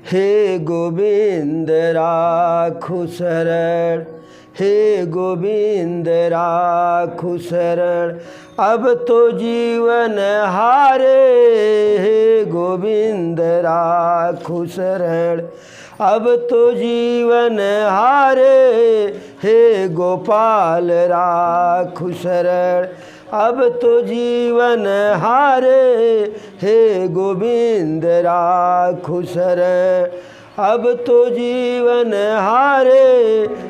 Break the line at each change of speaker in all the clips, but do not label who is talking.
हे गोविंद राखु शरण, हे गोविंद राखु शरण, अब तो जीवन हारे। हे गोविंद राखु शरण, अब तो जीवन हारे। हे गोपाल राखु शरण, अब तो जीवन हारे। हे गोविंद राखु शरण, अब तो जीवन हारे।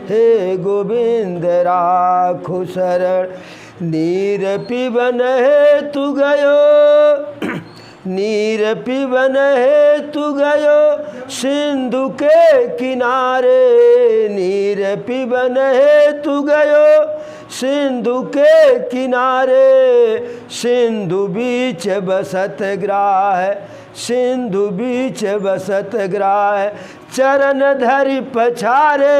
हे गोविंद राखु शरण, नीर पिबन हेतु गयो, नीर पिबन हेतु गयो सिंधु के किनारे। नीर पिबन हेतु गयो सिंधु के किनारे। सिंधु बीच बसत ग्राह, सिंधु बीच बसत ग्राह, चरण धरि पछारे।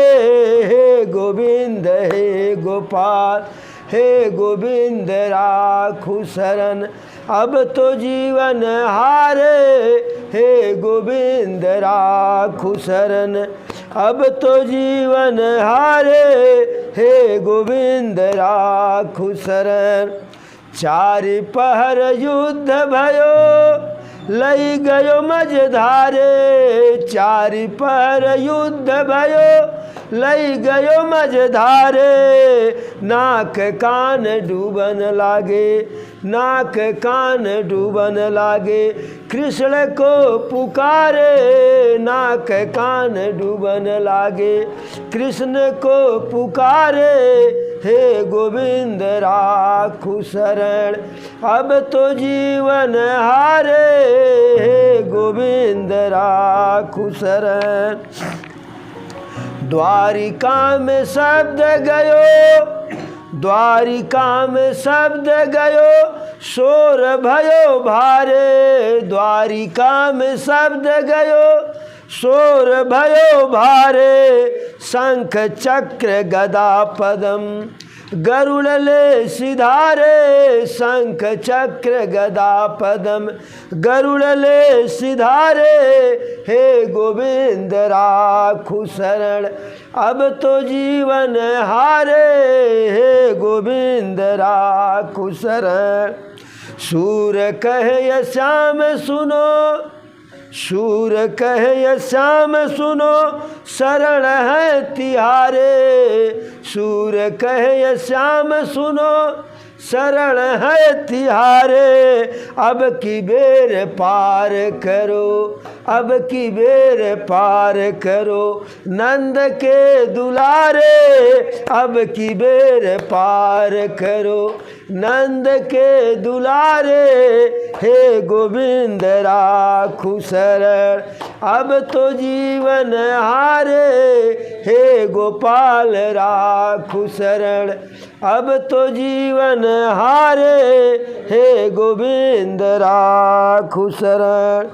हे गोविंद हे गोपाल, हे गोविंद राखु शरण, अब तो जीवन हारे। हे गोविंद राखु शरण, अब तो जीवन हारे। हे गोविंद राखु शरण, चारि पहर युद्ध भयो लई गयो मझधारे। चारि पहर युद्ध भयो लई गयो मझधारे। नाक कान डूबन लागे, नाक कान डूबन लागे, कृष्ण को पुकारे। नाक कान डूबन लागे, कृष्ण को पुकारे। हे गोविंद राखु शरण, अब तो जीवन हारे। हे गोविंद राखु शरण, द्वारिका में शब्द गयो, द्वारिका में शब्द गयो शोर भयो भारे। द्वारिका में शब्द गयो शोर भयो भारे। शंख चक्र गदा पदम गरुड़ ले सिधारे। शंख चक्र गदा पदम गरुड़ ले सिधारे। हे गोविंद राखु शरण, अब तो जीवन हारे। हे गोविंद राखु शरण, सूर कहे श्याम सुनो, शूर कहे श्याम सुनो, शरण है तिहारे। शूर कहे श्याम सुनो, शरण है तिहारे। अब की बेर पार करो, अब की बेर पार करो नंद के दुलारे। अब की बेर पार करो नंद के दुलारे। हे गोविंद राखु शरण, अब तो जीवन हारे। हे गोपाल राखु शरण, अब तो जीवन हारे। हे गोविंद राखु शरण,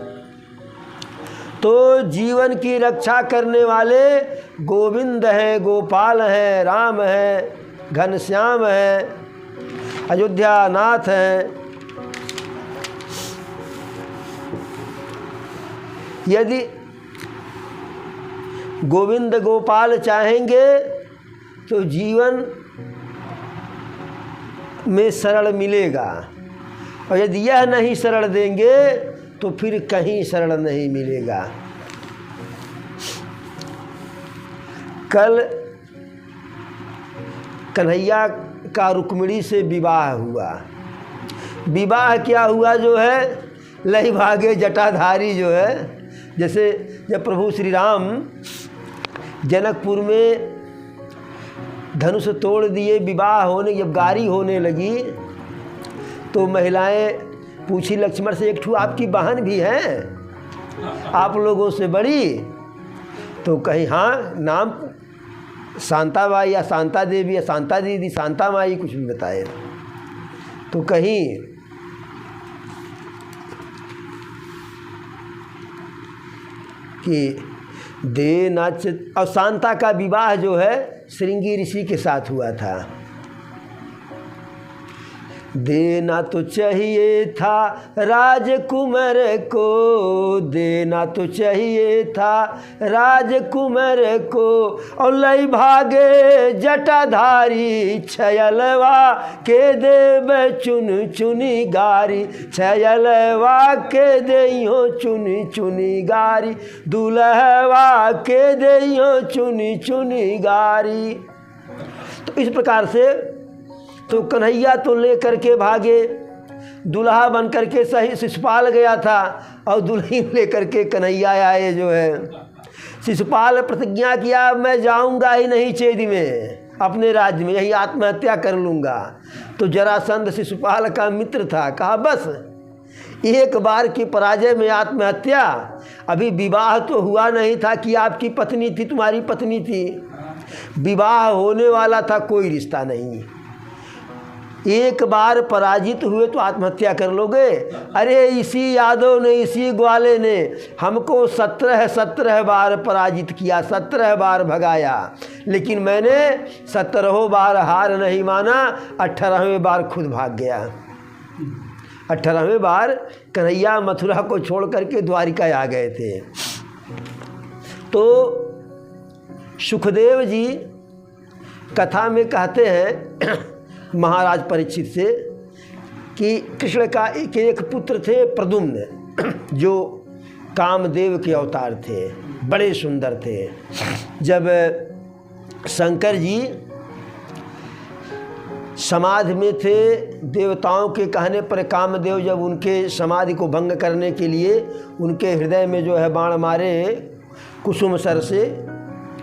तो जीवन की रक्षा करने वाले गोविंद हैं, गोपाल हैं, राम हैं, घनश्याम हैं, अयोध्या नाथ हैं। यदि गोविंद गोपाल चाहेंगे तो जीवन में शरण मिलेगा, और यदि यह नहीं शरण देंगे तो फिर कहीं शरण नहीं मिलेगा। कल कन्हैया का रुक्मिणी से विवाह हुआ। विवाह क्या हुआ जो है, लई भागे जटाधारी जो है। जैसे जब प्रभु श्री राम जनकपुर में धनुष तोड़ दिए, विवाह होने जब गारी होने लगी तो महिलाएं पूछी लक्ष्मण से, एक ठू आपकी बहन भी हैं आप लोगों से बड़ी? तो कहीं हाँ, नाम शांताबाई या शांता देवी या शांता दीदी, शांता माई कुछ भी बताए। तो कहीं कि दे नाच, और शांता का विवाह जो है श्रृंगी ऋषि के साथ हुआ था। देना तो चाहिए था राजकुमार को, देना तो चाहिए था राजकुमार को, और लई भागे जटाधारी छयलवा के देव चुन चुनी गारी, छयलवा के देइयो चुनी चुनी गारी, दुल्हवा के देइयो चुनी चुनी गारी। तो इस प्रकार से तो कन्हैया तो लेकर के भागे, दूल्हा बन करके सही शिशुपाल गया था और दुल्हन लेकर के कन्हैया आए जो है। शिशुपाल प्रतिज्ञा किया मैं जाऊंगा ही नहीं चेदी में अपने राज्य में, यही आत्महत्या कर लूँगा। तो जरासंध शिशुपाल का मित्र था, कहा बस एक बार की पराजय में आत्महत्या, अभी विवाह तो हुआ नहीं था कि आपकी पत्नी थी, तुम्हारी पत्नी थी, विवाह होने वाला था, कोई रिश्ता नहीं, एक बार पराजित हुए तो आत्महत्या कर लोगे। अरे इसी यादव ने, इसी ग्वाले ने हमको 17 बार पराजित किया, 17 बार भगाया, लेकिन मैंने 17 बार हार नहीं माना, 18वें बार खुद भाग गया। 18वें बार कन्हैया मथुरा को छोड़ करके द्वारिका आ गए थे। तो सुखदेव जी कथा में कहते हैं महाराज परीक्षित से कि कृष्ण का एक पुत्र थे प्रद्युम्न, जो कामदेव के अवतार थे, बड़े सुंदर थे। जब शंकर जी समाधि में थे, देवताओं के कहने पर कामदेव जब उनके समाधि को भंग करने के लिए उनके हृदय में जो है बाण मारे, कुसुम सर से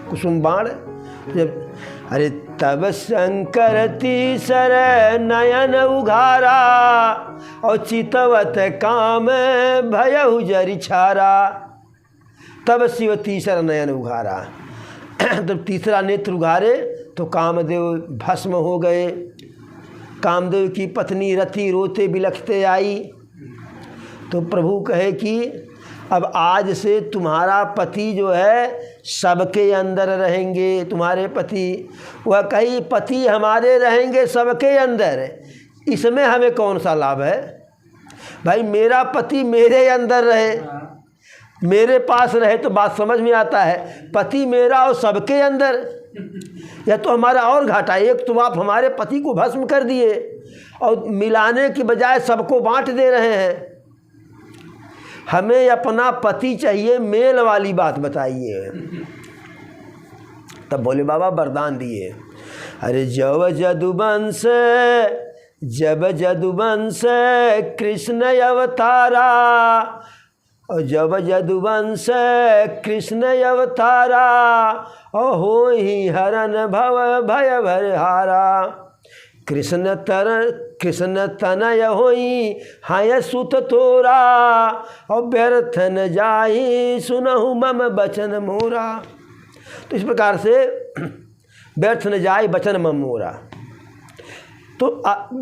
कुसुम बाण, जब अरे तब शंकर तीसर नयन उघारा, और चितवत काम भयहु जरि छारा। तब शिव तीसरा नयन उघारा, तब तीसरा नेत्र उघारे तो कामदेव भस्म हो गए। कामदेव की पत्नी रति रोते बिलखते आई। तो प्रभु कहे कि अब आज से तुम्हारा पति जो है सबके अंदर रहेंगे, तुम्हारे पति। वह कही पति हमारे रहेंगे सबके अंदर, इसमें हमें कौन सा लाभ है भाई, मेरा पति मेरे अंदर रहे, मेरे पास रहे तो बात समझ में आता है। पति मेरा और सबके अंदर, यह तो हमारा और घाटा है। एक तो आप हमारे पति को भस्म कर दिए और मिलाने की बजाय सबको बांट दे रहे हैं। हमें अपना पति चाहिए, मेल वाली बात बताइए। तब बोले बाबा वरदान दिए। अरे जब जदुवंश कृष्ण अवतारा, और जब जदुवंश कृष्ण अवतारा, और हो ही हरन भव भय भरहारा। कृष्ण तनय होई हाय सुत तोरा, और व्यर्थ न जाई सुनहु मम बचन मोरा। तो इस प्रकार से व्यर्थ न जाए बचन मम मोरा। तो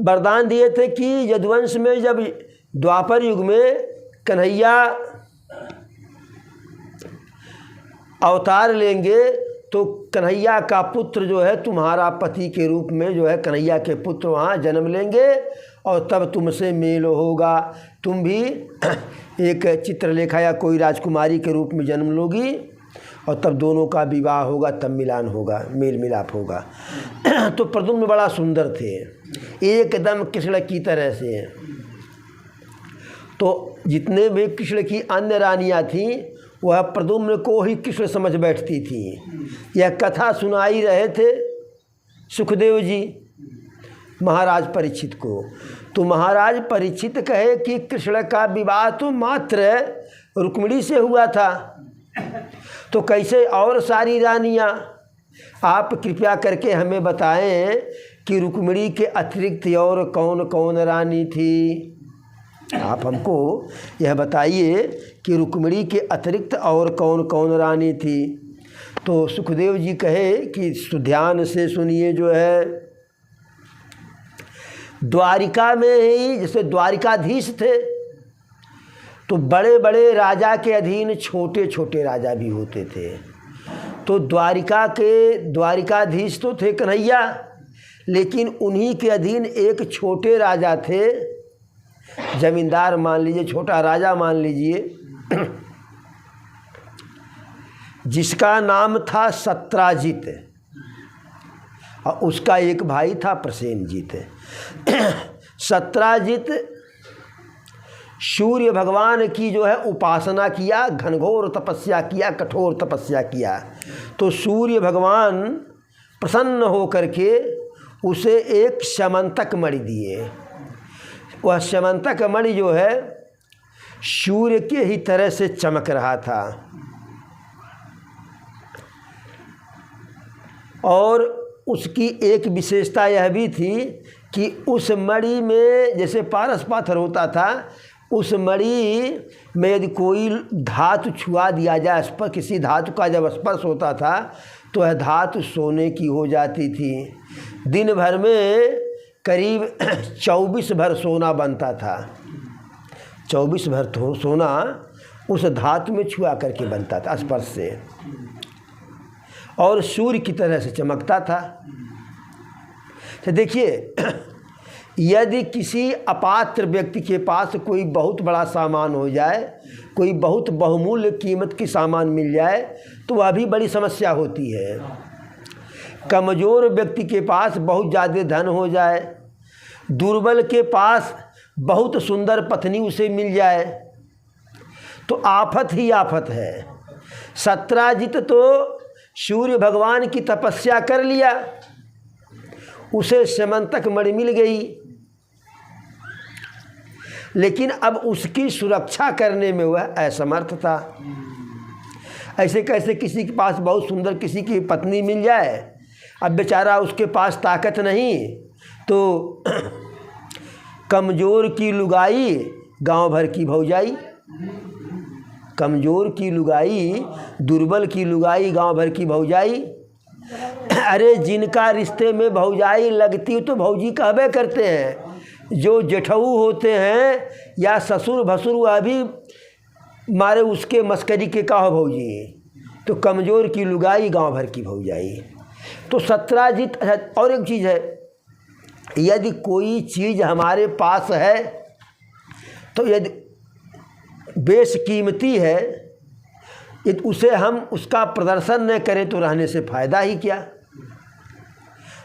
वरदान दिए थे कि यदुवंश में जब द्वापर युग में कन्हैया अवतार लेंगे तो कन्हैया का पुत्र जो है तुम्हारा पति के रूप में जो है कन्हैया के पुत्र वहाँ जन्म लेंगे, और तब तुमसे मेल होगा। तुम भी एक चित्रलेखा या कोई राजकुमारी के रूप में जन्म लोगी, और तब दोनों का विवाह होगा, तब मिलान होगा, मेल मिलाप होगा। तो प्रद्युम्न बड़ा सुंदर थे, एकदम कृष्ण की तरह से। तो जितने भी कृष्ण की अन्य रानियाँ थीं वह प्रद्युम्न को ही कृष्ण समझ बैठती थी। यह कथा सुनाई रहे थे सुखदेव जी महाराज परीक्षित को। तो महाराज परीक्षित कहे कि कृष्ण का विवाह तो मात्र रुक्मिणी से हुआ था, तो कैसे और सारी रानियाँ? आप कृपया करके हमें बताएं कि रुक्मिणी के अतिरिक्त और कौन कौन रानी थी। आप हमको यह बताइए कि रुक्मिणी के अतिरिक्त और कौन कौन रानी थी। तो सुखदेव जी कहे कि ध्यान से सुनिए, जो है द्वारिका में ही जैसे द्वारिकाधीश थे, तो बड़े बड़े राजा के अधीन छोटे छोटे राजा भी होते थे। तो द्वारिका के द्वारिकाधीश तो थे कन्हैया, लेकिन उन्हीं के अधीन एक छोटे राजा थे, जमींदार मान लीजिए, छोटा राजा मान लीजिए, जिसका नाम था सत्राजित, और उसका एक भाई था प्रसेनजित। सत्राजित सूर्य भगवान की जो है उपासना किया, घनघोर तपस्या किया, कठोर तपस्या किया। तो सूर्य भगवान प्रसन्न होकर के उसे एक स्यमंतक मणि दिए। वह स्यमंतक मणि जो है सूर्य के ही तरह से चमक रहा था, और उसकी एक विशेषता यह भी थी कि उस मणि में जैसे पारस पाथर होता था, उस मणि में यदि कोई धातु छुआ दिया जाए, स्पर्श, किसी धातु का जब स्पर्श होता था तो वह धातु सोने की हो जाती थी। दिन भर में करीब 24 भर सोना बनता था। 24 भर तो सोना उस धातु में छुआ करके बनता था स्पर्श से, और सूर्य की तरह से चमकता था। तो देखिए, यदि किसी अपात्र व्यक्ति के पास कोई बहुत बड़ा सामान हो जाए, कोई बहुत बहुमूल्य कीमत की सामान मिल जाए, तो वह भी बड़ी समस्या होती है। कमज़ोर व्यक्ति के पास बहुत ज़्यादा धन हो जाए, दुर्बल के पास बहुत सुंदर पत्नी उसे मिल जाए, तो आफत ही आफत है। सत्राजित तो सूर्य भगवान की तपस्या कर लिया, उसे स्यमंतक मणि मिल गई, लेकिन अब उसकी सुरक्षा करने में वह असमर्थ था। ऐसे कैसे किसी के पास बहुत सुंदर किसी की पत्नी मिल जाए, अब बेचारा उसके पास ताकत नहीं, तो कमज़ोर की लुगाई गांव भर की भौजाई, कमज़ोर की लुगाई, दुर्बल की लुगाई गांव भर की भौजाई। अरे जिनका रिश्ते में भौजाई लगती तो भौजी कहबे करते हैं, जो जेठऊ होते हैं या ससुर भसुर, वह भी मारे उसके मस्करी के कहो भौजी, तो कमज़ोर की लुगाई गांव भर की भौजाई। तो सत्राजित। और एक चीज़ है, यदि कोई चीज़ हमारे पास है तो यदि बेशकीमती है, यदि उसे हम उसका प्रदर्शन न करें तो रहने से फ़ायदा ही क्या।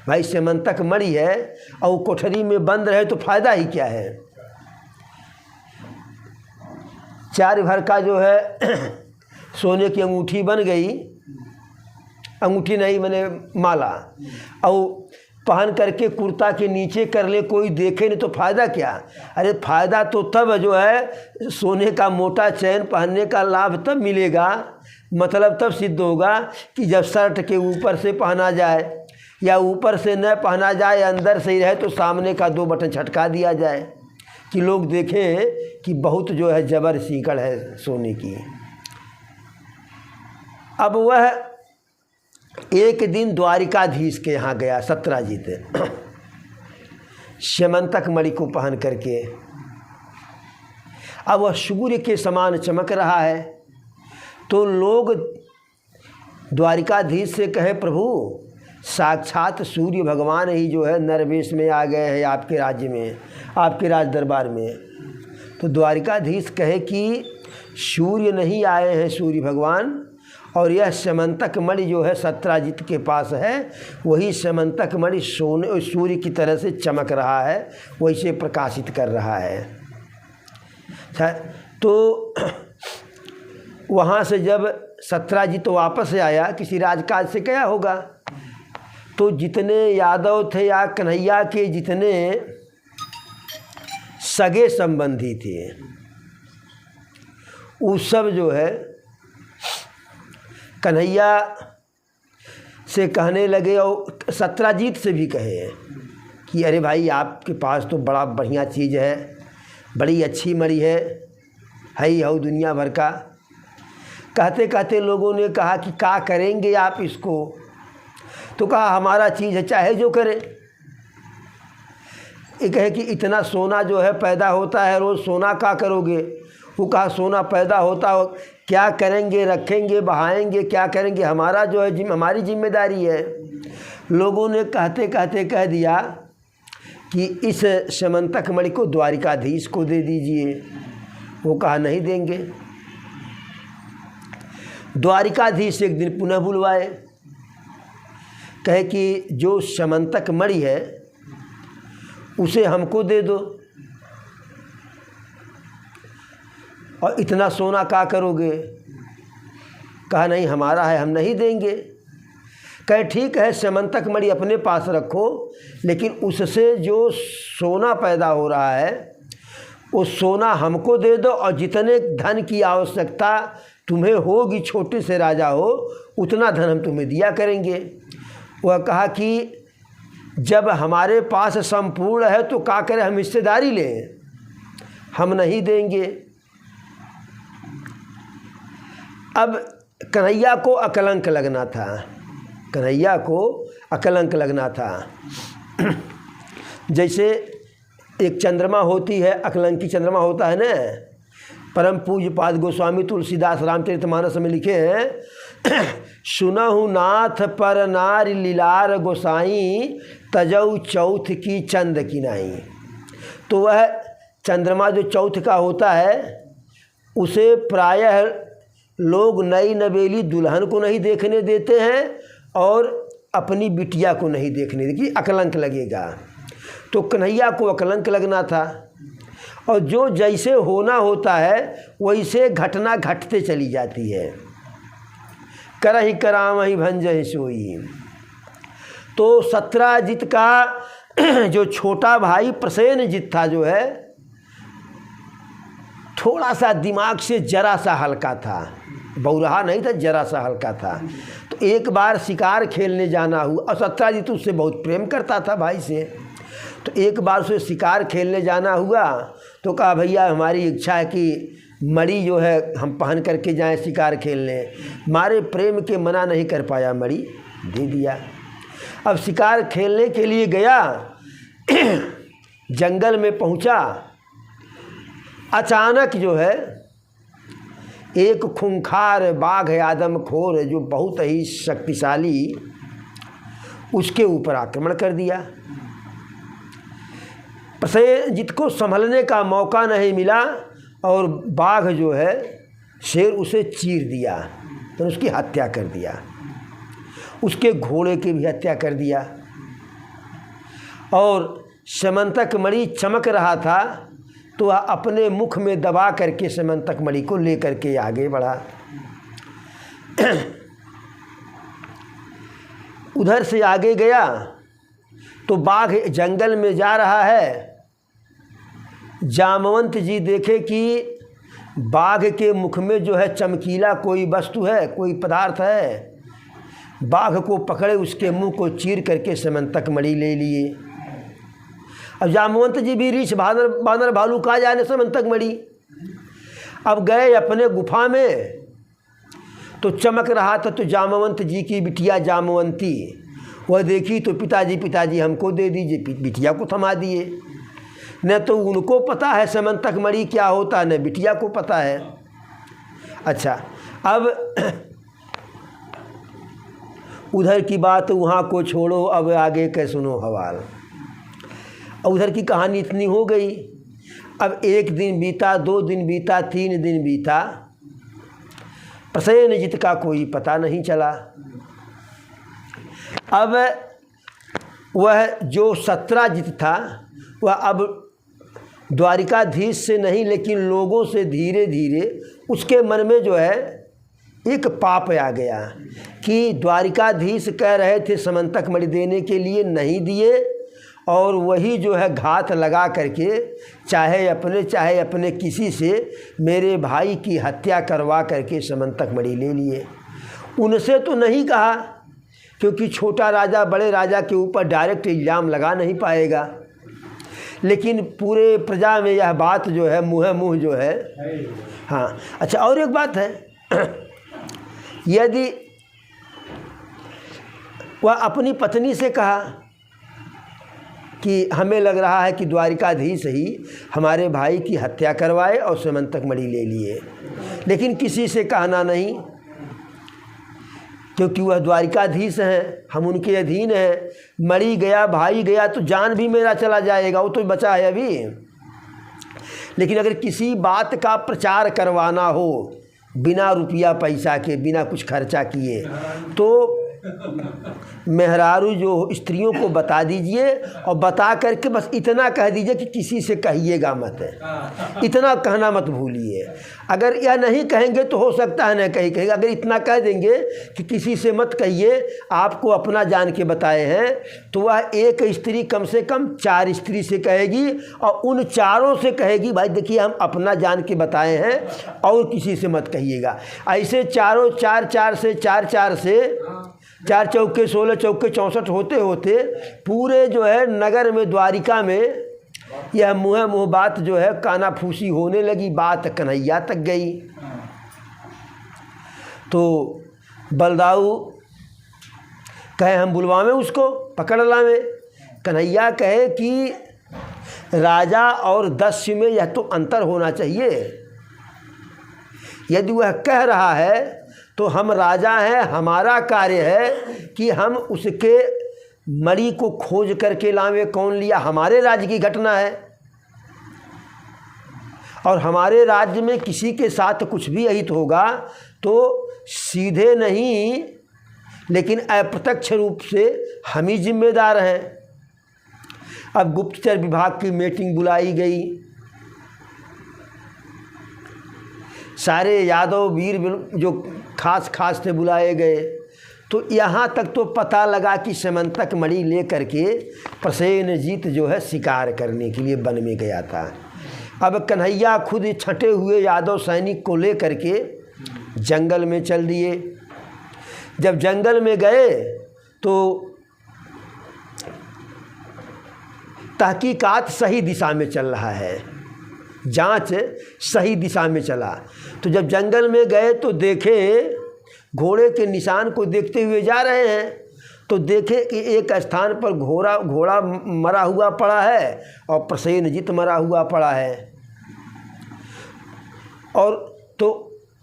भाई स्यमंतक मणि है और वो कोठरी में बंद रहे तो फ़ायदा ही क्या है। 4 भर का जो है सोने की अंगूठी बन गई, अंगूठी नहीं मैंने माला, और पहन करके कुर्ता के नीचे कर ले, कोई देखे नहीं तो फ़ायदा क्या। अरे फ़ायदा तो तब जो है सोने का मोटा चैन पहनने का लाभ तब मिलेगा, मतलब तब सिद्ध होगा कि जब शर्ट के ऊपर से पहना जाए, या ऊपर से न पहना जाए, अंदर से ही रहे तो सामने का 2 बटन छटका दिया जाए कि लोग देखें कि बहुत जो है जबर सीकड़ है सोने की। अब वह एक दिन द्वारिकाधीश के यहाँ गया सत्राजित, स्यमंतक मणि को पहन करके। अब वह सूर्य के समान चमक रहा है, तो लोग द्वारिकाधीश से कहे, प्रभु साक्षात सूर्य भगवान ही जो है नरवेश में आ गए हैं आपके राज्य में, आपके राज दरबार में। तो द्वारिकाधीश कहे कि सूर्य नहीं आए हैं सूर्य भगवान, और यह स्यमंतक मणि जो है सत्राजित के पास है, वही स्यमंतक मणि सोने सूर्य की तरह से चमक रहा है, वही से प्रकाशित कर रहा है। तो वहाँ से जब सत्राजित वापस आया, किसी राजकाज से गया होगा, तो जितने यादव थे या कन्हैया के जितने सगे संबंधी थे, वो सब जो है कन्हैया से कहने लगे, और सत्राजित से भी कहे कि अरे भाई आपके पास तो बड़ा बढ़िया चीज़ है, बड़ी अच्छी मणि है ही हो दुनिया भर का। कहते कहते लोगों ने कहा कि क्या करेंगे आप इसको, तो कहा हमारा चीज़ है चाहे जो करें। ये कहे कि इतना सोना जो है पैदा होता है रोज़, सोना क्या करोगे। वो कहा सोना पैदा होता हो, क्या करेंगे, रखेंगे, बहाएंगे, क्या करेंगे, हमारा जो है हमारी जिम्मेदारी है। लोगों ने कहते कहते कह दिया कि इस समंतक मणि को द्वारिकाधीश को दे दीजिए। वो कहा नहीं देंगे। द्वारिकाधीश एक दिन पुनः बुलवाए, कहे कि जो समंतक मणि है उसे हमको दे दो, और इतना सोना क्या करोगे? कहा नहीं हमारा है, हम नहीं देंगे। कहे ठीक है, समंतक मणि अपने पास रखो, लेकिन उससे जो सोना पैदा हो रहा है वो सोना हमको दे दो, और जितने धन की आवश्यकता तुम्हें होगी, छोटे से राजा हो, उतना धन हम तुम्हें दिया करेंगे। वह कहा कि जब हमारे पास संपूर्ण है तो क्या करें, हम हिस्सेदारी लें, हम नहीं देंगे। अब कन्हैया को अकलंक लगना था, कन्हैया को अकलंक लगना था। जैसे एक चंद्रमा होती है, अकलंकी चंद्रमा होता है ना। परम पूज्यपाद गोस्वामी तुलसीदास रामचरितमानस में लिखे हैं, सुनहु नाथ पर नार लीलार गोसाई, तजऊ चौथ की चंद किनाई। तो वह चंद्रमा जो चौथ का होता है उसे प्रायः लोग नई नवेली दुल्हन को नहीं देखने देते हैं और अपनी बिटिया को नहीं देखने देती, अकलंक लगेगा। तो कन्हैया को अकलंक लगना था, और जो जैसे होना होता है वैसे घटना घटते चली जाती है। करहि करामहि भंजहि सोई। तो सत्राजित का जो छोटा भाई प्रसेनजित था जो है, थोड़ा सा दिमाग से जरा सा हल्का था, बौरहा नहीं था, जरा सा हल्का था। तो एक बार शिकार खेलने जाना हुआ, और सत्राजित उससे बहुत प्रेम करता था भाई से। तो एक बार उसे शिकार खेलने जाना हुआ तो कहा भैया हमारी इच्छा है कि मणि जो है हम पहन करके जाएं शिकार खेलने। मारे प्रेम के मना नहीं कर पाया, मणि दे दिया। अब शिकार खेलने के लिए गया, जंगल में पहुंचा, अचानक जो है एक खूंखार बाघ है, आदमखोर है, जो बहुत ही शक्तिशाली, उसके ऊपर आक्रमण कर दिया। प्रसेनजित को संभलने का मौका नहीं मिला और बाघ जो है शेर उसे चीर दिया, तो उसकी हत्या कर दिया, उसके घोड़े की भी हत्या कर दिया। और समंतक मणि चमक रहा था तो वह अपने मुख में दबा करके समंतक मणि को लेकर के आगे बढ़ा। उधर से आगे गया तो बाघ जंगल में जा रहा है। जामवंत जी देखे कि बाघ के मुख में जो है चमकीला कोई वस्तु है, कोई पदार्थ है। बाघ को पकड़े, उसके मुंह को चीर करके समंतक मणि ले लिए। अब जामवंत जी भी रीछ बानर भालू कहा जाने समंतक मणि। अब गए अपने गुफा में तो चमक रहा था, तो जामवंत जी की बिटिया जामवंती वह देखी तो पिताजी हमको दे दीजिए, बिटिया को थमा दिए। न तो उनको पता है समंतक मणि क्या होता है, न बिटिया को पता है। अच्छा, अब उधर की बात वहाँ को छोड़ो, अब आगे के सुनो हवाल। उधर की कहानी इतनी हो गई। अब एक दिन बीता, 2 दिन बीता, 3 दिन बीता, प्रसेनजित का कोई पता नहीं चला। अब वह जो सत्राजित था वह अब द्वारिकाधीश से नहीं लेकिन लोगों से धीरे धीरे उसके मन में जो है एक पाप आ गया कि द्वारिकाधीश कह रहे थे समंतक मणि देने के लिए, नहीं दिए, और वही जो है घात लगा करके चाहे अपने किसी से मेरे भाई की हत्या करवा करके समंतक मणि ले लिए। उनसे तो नहीं कहा, क्योंकि छोटा राजा बड़े राजा के ऊपर डायरेक्ट इल्ज़ाम लगा नहीं पाएगा, लेकिन पूरे प्रजा में यह बात जो है मुँह जो है। हाँ, अच्छा, और एक बात है, यदि वह अपनी पत्नी से कहा कि हमें लग रहा है कि द्वारिकाधीश ही हमारे भाई की हत्या करवाए और समंतक मणि ले लिए, लेकिन किसी से कहना नहीं, क्योंकि वह द्वारिकाधीश हैं, हम उनके अधीन हैं। मणि गया, भाई गया तो जान भी मेरा चला जाएगा, वो तो बचा है अभी। लेकिन अगर किसी बात का प्रचार करवाना हो बिना रुपया पैसा के, बिना कुछ खर्चा किए, तो मेहरारू जो स्त्रियों को बता दीजिए और बता करके बस इतना कह दीजिए कि किसी से कहिएगा मत, इतना कहना मत भूलिए। अगर यह नहीं कहेंगे तो हो सकता है न कहेंगे, अगर इतना कह देंगे कि किसी से मत कहिए, आपको अपना जान के बताए हैं, तो वह एक स्त्री कम से कम 4 स्त्री से कहेगी और उन चारों से कहेगी भाई देखिए हम अपना जान के बताए हैं और किसी से मत कहिएगा। ऐसे चारों 4 से 4 से 4 चौके 16 चौके 64 होते होते पूरे जो है नगर में, द्वारिका में यह मुँह बात जो है कानाफूसी होने लगी, बात कन्हैया तक गई। तो बलदाऊ कहे हम बुलवावें उसको, पकड़ लावें। कन्हैया कहे कि राजा और दस्यु में यह तो अंतर होना चाहिए। यदि वह कह रहा है तो हम राजा हैं, हमारा कार्य है कि हम उसके मणि को खोज करके लावें, कौन लिया, हमारे राज्य की घटना है। और हमारे राज्य में किसी के साथ कुछ भी अहित होगा तो सीधे नहीं लेकिन अप्रत्यक्ष रूप से हम ही जिम्मेदार हैं। अब गुप्तचर विभाग की मीटिंग बुलाई गई, सारे यादव वीर जो खास थे बुलाए गए। तो यहाँ तक तो पता लगा कि समंतक मणि ले करके प्रसेनजीत जो है शिकार करने के लिए वन में गया था। अब कन्हैया खुद छटे हुए यादव सैनिक को ले करके जंगल में चल दिए। जब जंगल में गए तो तहकीकात सही दिशा में चल रहा है, जांच सही दिशा में चला। तो जब जंगल में गए तो देखे घोड़े के निशान को देखते हुए जा रहे हैं, तो देखे कि एक स्थान पर घोड़ा मरा हुआ पड़ा है और प्रसेनजीत मरा हुआ पड़ा है। और तो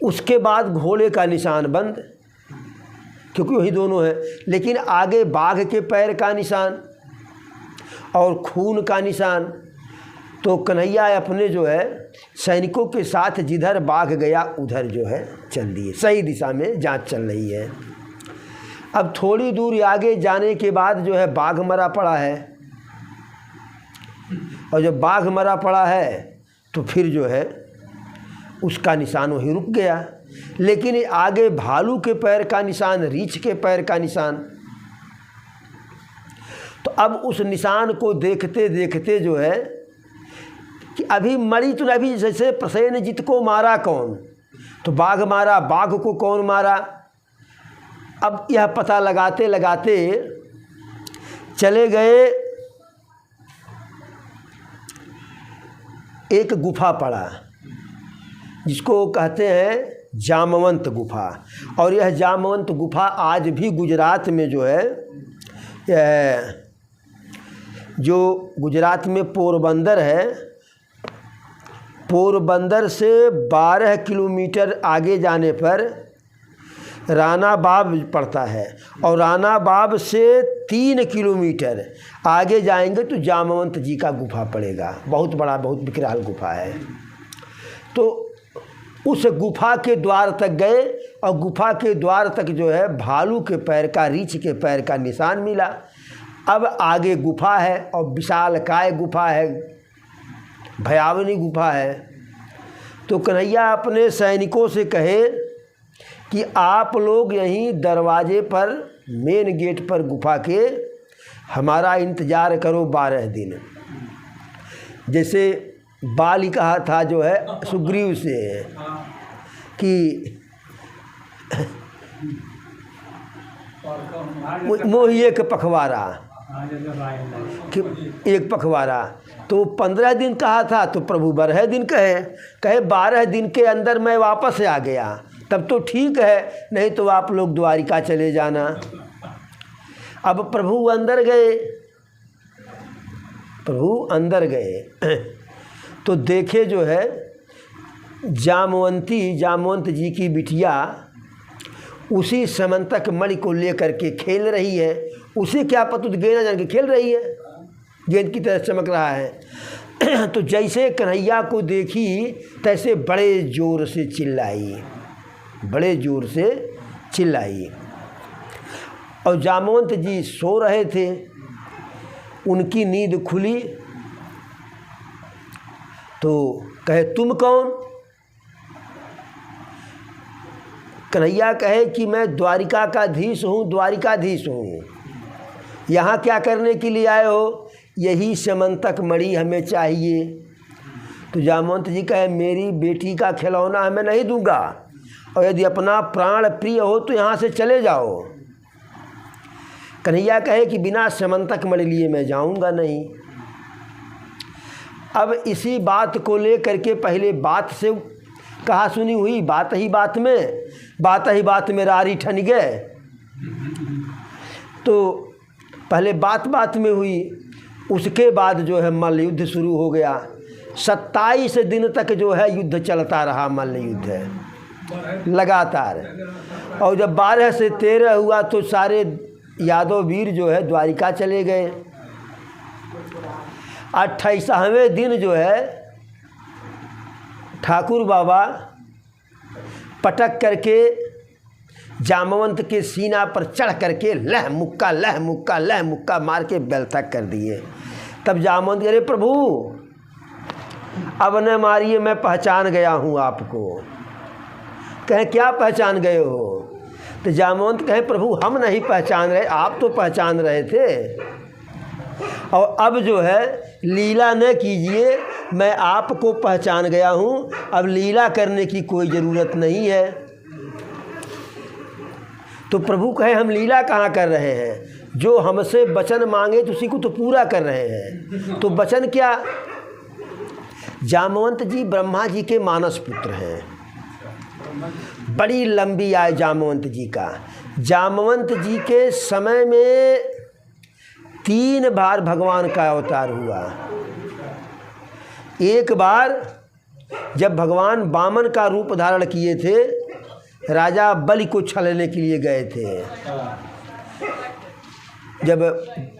उसके बाद घोड़े का निशान बंद, क्योंकि वही दोनों हैं। लेकिन आगे बाघ के पैर का निशान और खून का निशान। तो कन्हैया अपने जो है सैनिकों के साथ जिधर बाघ गया उधर जो है चल दिए, सही दिशा में जांच चल रही है। अब थोड़ी दूर आगे जाने के बाद जो है बाघ मरा पड़ा है, और जब बाघ मरा पड़ा है तो फिर जो है उसका निशान वहीं रुक गया। लेकिन आगे भालू के पैर का निशान, रीछ के पैर का निशान। तो अब उस निशान को देखते देखते जो है कि अभी मणि तो अभी जैसे प्रसेनजीत को मारा कौन, तो बाघ मारा, बाघ को कौन मारा। अब यह पता लगाते लगाते चले गए, एक गुफा पड़ा जिसको कहते हैं जामवंत गुफा। और यह जामवंत गुफा आज भी गुजरात में जो है, जो गुजरात में पोरबंदर है, पोरबंदर से 12 किलोमीटर आगे जाने पर रानाबाब पड़ता है, और रानाबाब से 3 किलोमीटर आगे जाएंगे तो जामवंत जी का गुफा पड़ेगा। बहुत बड़ा, बहुत विकराल गुफा है। तो उस गुफा के द्वार तक गए, और गुफा के द्वार तक जो है भालू के पैर का, रीछ के पैर का निशान मिला। अब आगे गुफा है और विशालकाय गुफा है, भयावनी गुफा है। तो कन्हैया अपने सैनिकों से कहे कि आप लोग यहीं दरवाजे पर, मेन गेट पर गुफा के हमारा इंतज़ार करो 12 दिन। जैसे बाली कहा था जो है सुग्रीव से कि मोही एक पखवाड़ा, कि एक पखवाड़ा। तो 15 दिन कहा था, तो प्रभु 12 दिन कहे 12 दिन के अंदर मैं वापस आ गया, तब तो ठीक है, नहीं तो आप लोग द्वारिका चले जाना। अब प्रभु अंदर गए, प्रभु अंदर गए तो देखे जो है जामवंत जी की बिटिया उसी समंतक मणि को लेकर के खेल रही है। उसे क्या पता, गेंद जान के खेल रही है, गेंद की तरह चमक रहा है। तो जैसे कन्हैया को देखी तैसे बड़े ज़ोर से चिल्लाई, बड़े ज़ोर से चिल्लाई। और जामवंत जी सो रहे थे, उनकी नींद खुली तो कहे तुम कौन? कन्हैया कहे कि मैं द्वारिका का धीश हूँ, द्वारिकाधीश हूँ। यहाँ क्या करने के लिए आए हो? यही समंतक मणि हमें चाहिए। तो जामवंत जी कहे मेरी बेटी का खिलौना मैं नहीं दूंगा, और यदि अपना प्राण प्रिय हो तो यहाँ से चले जाओ। कन्हैया कहे कि बिना समंतक मणि लिए मैं जाऊँगा नहीं। अब इसी बात को लेकर के पहले बात से कहा सुनी हुई, बात ही बात में रारी ठन गए। तो पहले बात में हुई, उसके बाद जो है मल्ल युद्ध शुरू हो गया। 27 दिन तक जो है युद्ध चलता रहा, मल्ल युद्ध है लगातार। और जब 12 से 13 हुआ तो सारे यादव वीर जो है द्वारिका चले गए। 28वें दिन जो है ठाकुर बाबा पटक करके जामवंत के सीना पर चढ़ करके लह मुक्का मार के बेलतक कर दिए। तब जामवंत अरे प्रभु अब न मारिए, मैं पहचान गया हूँ आपको। कहे क्या पहचान गए हो? तो जामवंत कहे प्रभु हम नहीं पहचान रहे, आप तो पहचान रहे थे। और अब जो है लीला न कीजिए, मैं आपको पहचान गया हूँ, अब लीला करने की कोई ज़रूरत नहीं है। तो प्रभु कहे हम लीला कहाँ कर रहे हैं, जो हमसे वचन मांगे तो उसी को तो पूरा कर रहे हैं। तो वचन क्या? जामवंत जी ब्रह्मा जी के मानस पुत्र हैं, बड़ी लंबी आय जामवंत जी का। जामवंत जी के समय में 3 बार भगवान का अवतार हुआ। एक बार जब भगवान वामन का रूप धारण किए थे, राजा बलि को छलने के लिए गए थे। जब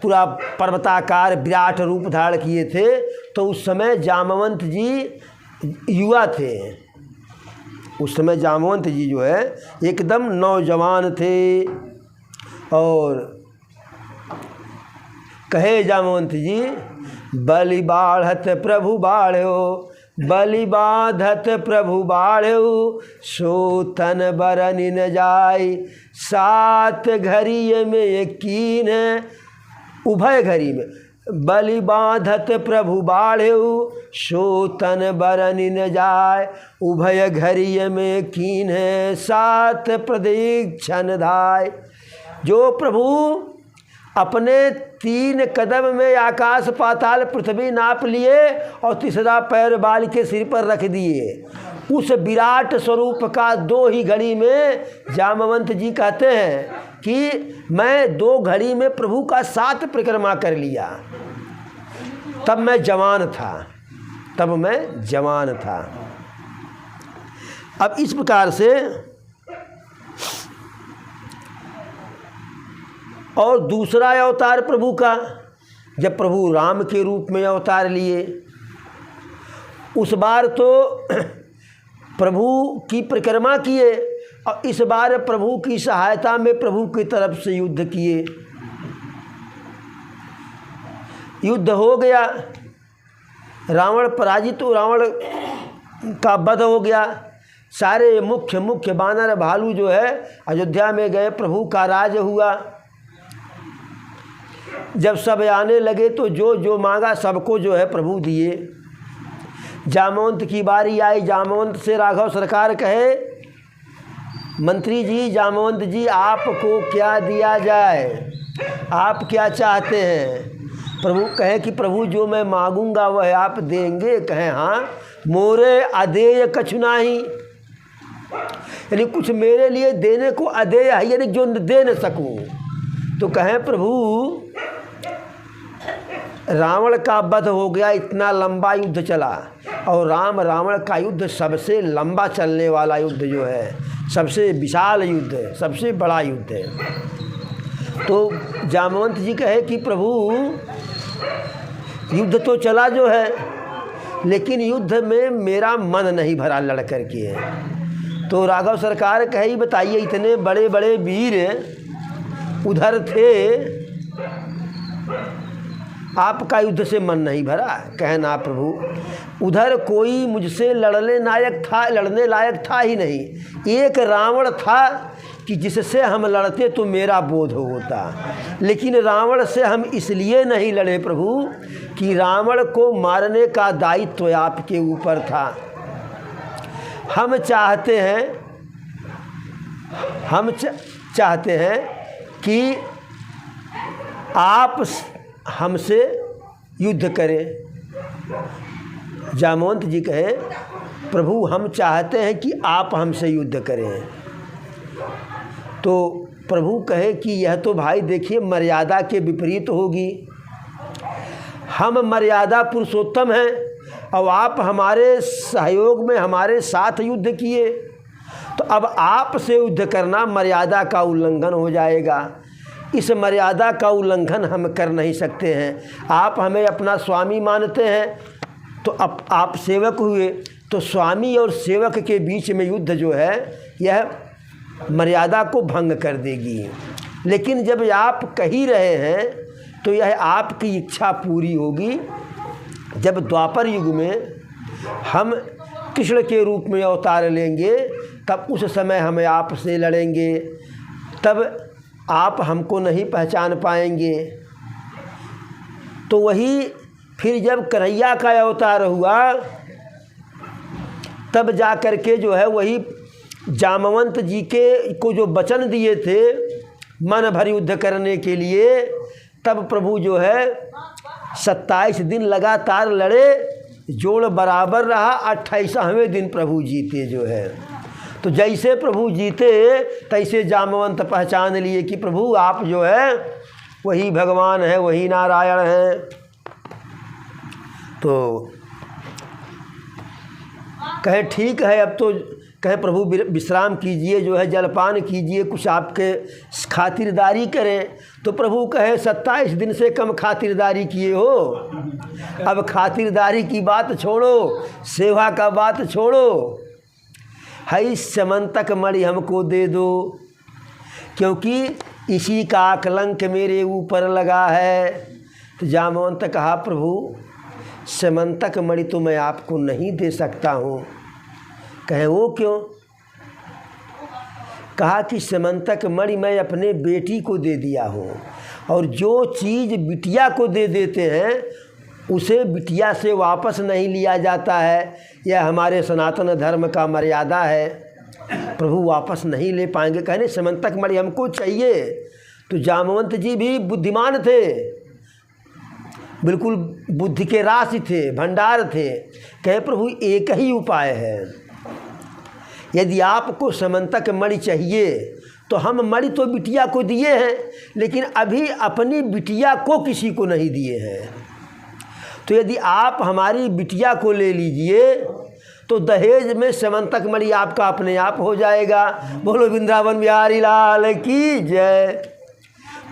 पूरा पर्वताकार विराट रूप धारण किए थे तो उस समय जामवंत जी युवा थे। उस समय जामवंत जी जो है एकदम नौजवान थे। और कहे जामवंत जी बलि बाढ़त प्रभु बाढ़ो, बलि बाधत प्रभु बाढ़ो, सो तन बरनि न जाय, 7 घड़ी में कीन। उभय घड़ी में बलि बाधत प्रभु बाढ़ो, सो तन बरनि न जाय, उभय घड़ी में कीन, 7 प्रदीक्षण धाय। जो प्रभु अपने 3 कदम में आकाश पाताल पृथ्वी नाप लिए और तीसरा पैर बाल के सिर पर रख दिए, उस विराट स्वरूप का 2 ही घड़ी में जामवंत जी कहते हैं कि मैं 2 घड़ी में प्रभु का 7 परिक्रमा कर लिया। तब मैं जवान था। अब इस प्रकार से और दूसरा अवतार प्रभु का, जब प्रभु राम के रूप में अवतार लिए, उस बार तो प्रभु की परिक्रमा किए और इस बार प्रभु की सहायता में प्रभु की तरफ से युद्ध किए। युद्ध हो गया, रावण पराजित, रावण का वध हो गया। सारे मुख्य बानर भालू जो है अयोध्या में गए, प्रभु का राज हुआ। जब सब आने लगे तो जो मांगा सबको जो है प्रभु दिए। जामवंत की बारी आई। जामवंत से राघव सरकार कहे मंत्री जी, जामवंत जी आपको क्या दिया जाए, आप क्या चाहते हैं? प्रभु कहे कि प्रभु जो मैं मांगूंगा वह आप देंगे। कहे हाँ, मोरे अदेय कछु नाही, यानी कुछ मेरे लिए देने को अदेय है, यानी जो दे न सकूं। तो कहें प्रभु रावण का वध हो गया, इतना लंबा युद्ध चला, और राम रावण का युद्ध सबसे लंबा चलने वाला युद्ध जो है सबसे विशाल युद्ध है, सबसे बड़ा युद्ध है। तो जामवंत जी कहे कि प्रभु युद्ध तो चला जो है, लेकिन युद्ध में मेरा मन नहीं भरा लड़ कर के है। तो राघव सरकार कहे बताइए, इतने बड़े बड़े वीर उधर थे, आपका युद्ध से मन नहीं भरा? कहे ना प्रभु, उधर कोई मुझसे लड़ने लायक था ही नहीं। एक रावण था कि जिससे हम लड़ते तो मेरा बोध होता, लेकिन रावण से हम इसलिए नहीं लड़े प्रभु कि रावण को मारने का दायित्व आपके ऊपर था। हम चाहते हैं कि आप हमसे युद्ध करें। जामवंत जी कहे प्रभु हम चाहते हैं कि आप हमसे युद्ध करें। तो प्रभु कहे कि यह तो भाई देखिए मर्यादा के विपरीत होगी। हम मर्यादा पुरुषोत्तम हैं और आप हमारे सहयोग में हमारे साथ युद्ध किए, तो अब आपसे युद्ध करना मर्यादा का उल्लंघन हो जाएगा। इस मर्यादा का उल्लंघन हम कर नहीं सकते हैं। आप हमें अपना स्वामी मानते हैं, तो अब आप सेवक हुए, तो स्वामी और सेवक के बीच में युद्ध जो है यह मर्यादा को भंग कर देगी। लेकिन जब आप कह ही रहे हैं तो यह आपकी इच्छा पूरी होगी। जब द्वापर युग में हम कृष्ण के रूप में अवतार लेंगे, तब उस समय हम आपसे लड़ेंगे, तब आप हमको नहीं पहचान पाएंगे। तो वही फिर जब कन्हैया का अवतार हुआ, तब जा कर के जो है वही जामवंत जी के को जो वचन दिए थे मन भर युद्ध करने के लिए, तब प्रभु जो है 27 दिन लगातार लड़े, जोड़ बराबर रहा। 28वें दिन प्रभु जीते जो है। तो जैसे प्रभु जीते तैसे जामवंत पहचान लिए कि प्रभु आप जो है वही भगवान है, वही नारायण है। तो कहे ठीक है, अब तो कहे प्रभु विश्राम कीजिए, जो है जलपान कीजिए, कुछ आपके खातिरदारी करें। तो प्रभु कहे 27 दिन से कम खातिरदारी किए हो, अब खातिरदारी की बात छोड़ो, सेवा का बात छोड़ो, है समंतक मणि हमको दे दो, क्योंकि इसी का कलंक मेरे ऊपर लगा है। तो जामवंत कहा प्रभु समंतक मणि तो मैं आपको नहीं दे सकता हूँ। कहे वो क्यों? कहा कि समंतक मणि मैं अपने बेटी को दे दिया हूँ, और जो चीज़ बिटिया को दे देते हैं उसे बिटिया से वापस नहीं लिया जाता है। यह हमारे सनातन धर्म का मर्यादा है, प्रभु वापस नहीं ले पाएंगे। कहने समंतक मणि हमको चाहिए। तो जामवंत जी भी बुद्धिमान थे, बिल्कुल बुद्धि के राशि थे, भंडार थे। कहे प्रभु एक ही उपाय है, यदि आपको समंतक मणि चाहिए तो हम मणि तो बिटिया को दिए हैं, लेकिन अभी अपनी बिटिया को किसी को नहीं दिए हैं। तो यदि आप हमारी बिटिया को ले लीजिए तो दहेज में समंतक मणि आपका अपने आप हो जाएगा। बोलो वृंदावन बिहारी लाल की जय।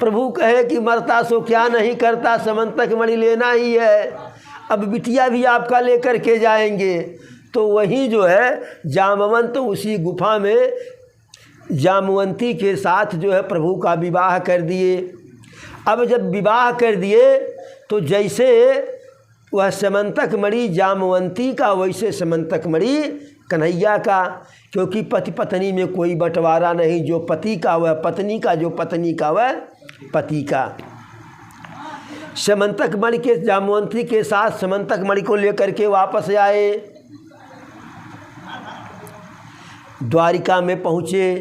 प्रभु कहे कि मरता सो क्या नहीं करता, समंतक मणि लेना ही है, अब बिटिया भी आपका लेकर के जाएंगे। तो वहीं जो है जामवंत उसी गुफा में जामवंती के साथ जो है प्रभु का विवाह कर दिए। अब जब विवाह कर दिए तो जैसे वह समंतक मणि जामवंती का, वैसे समंतक मणि कन्हैया का, क्योंकि पति पत्नी में कोई बंटवारा नहीं, जो पति का वह पत्नी का, जो पत्नी का वह पति का। समंतक मणि के जामवंती के साथ समंतक मणि को लेकर के वापस आए, द्वारिका में पहुँचे।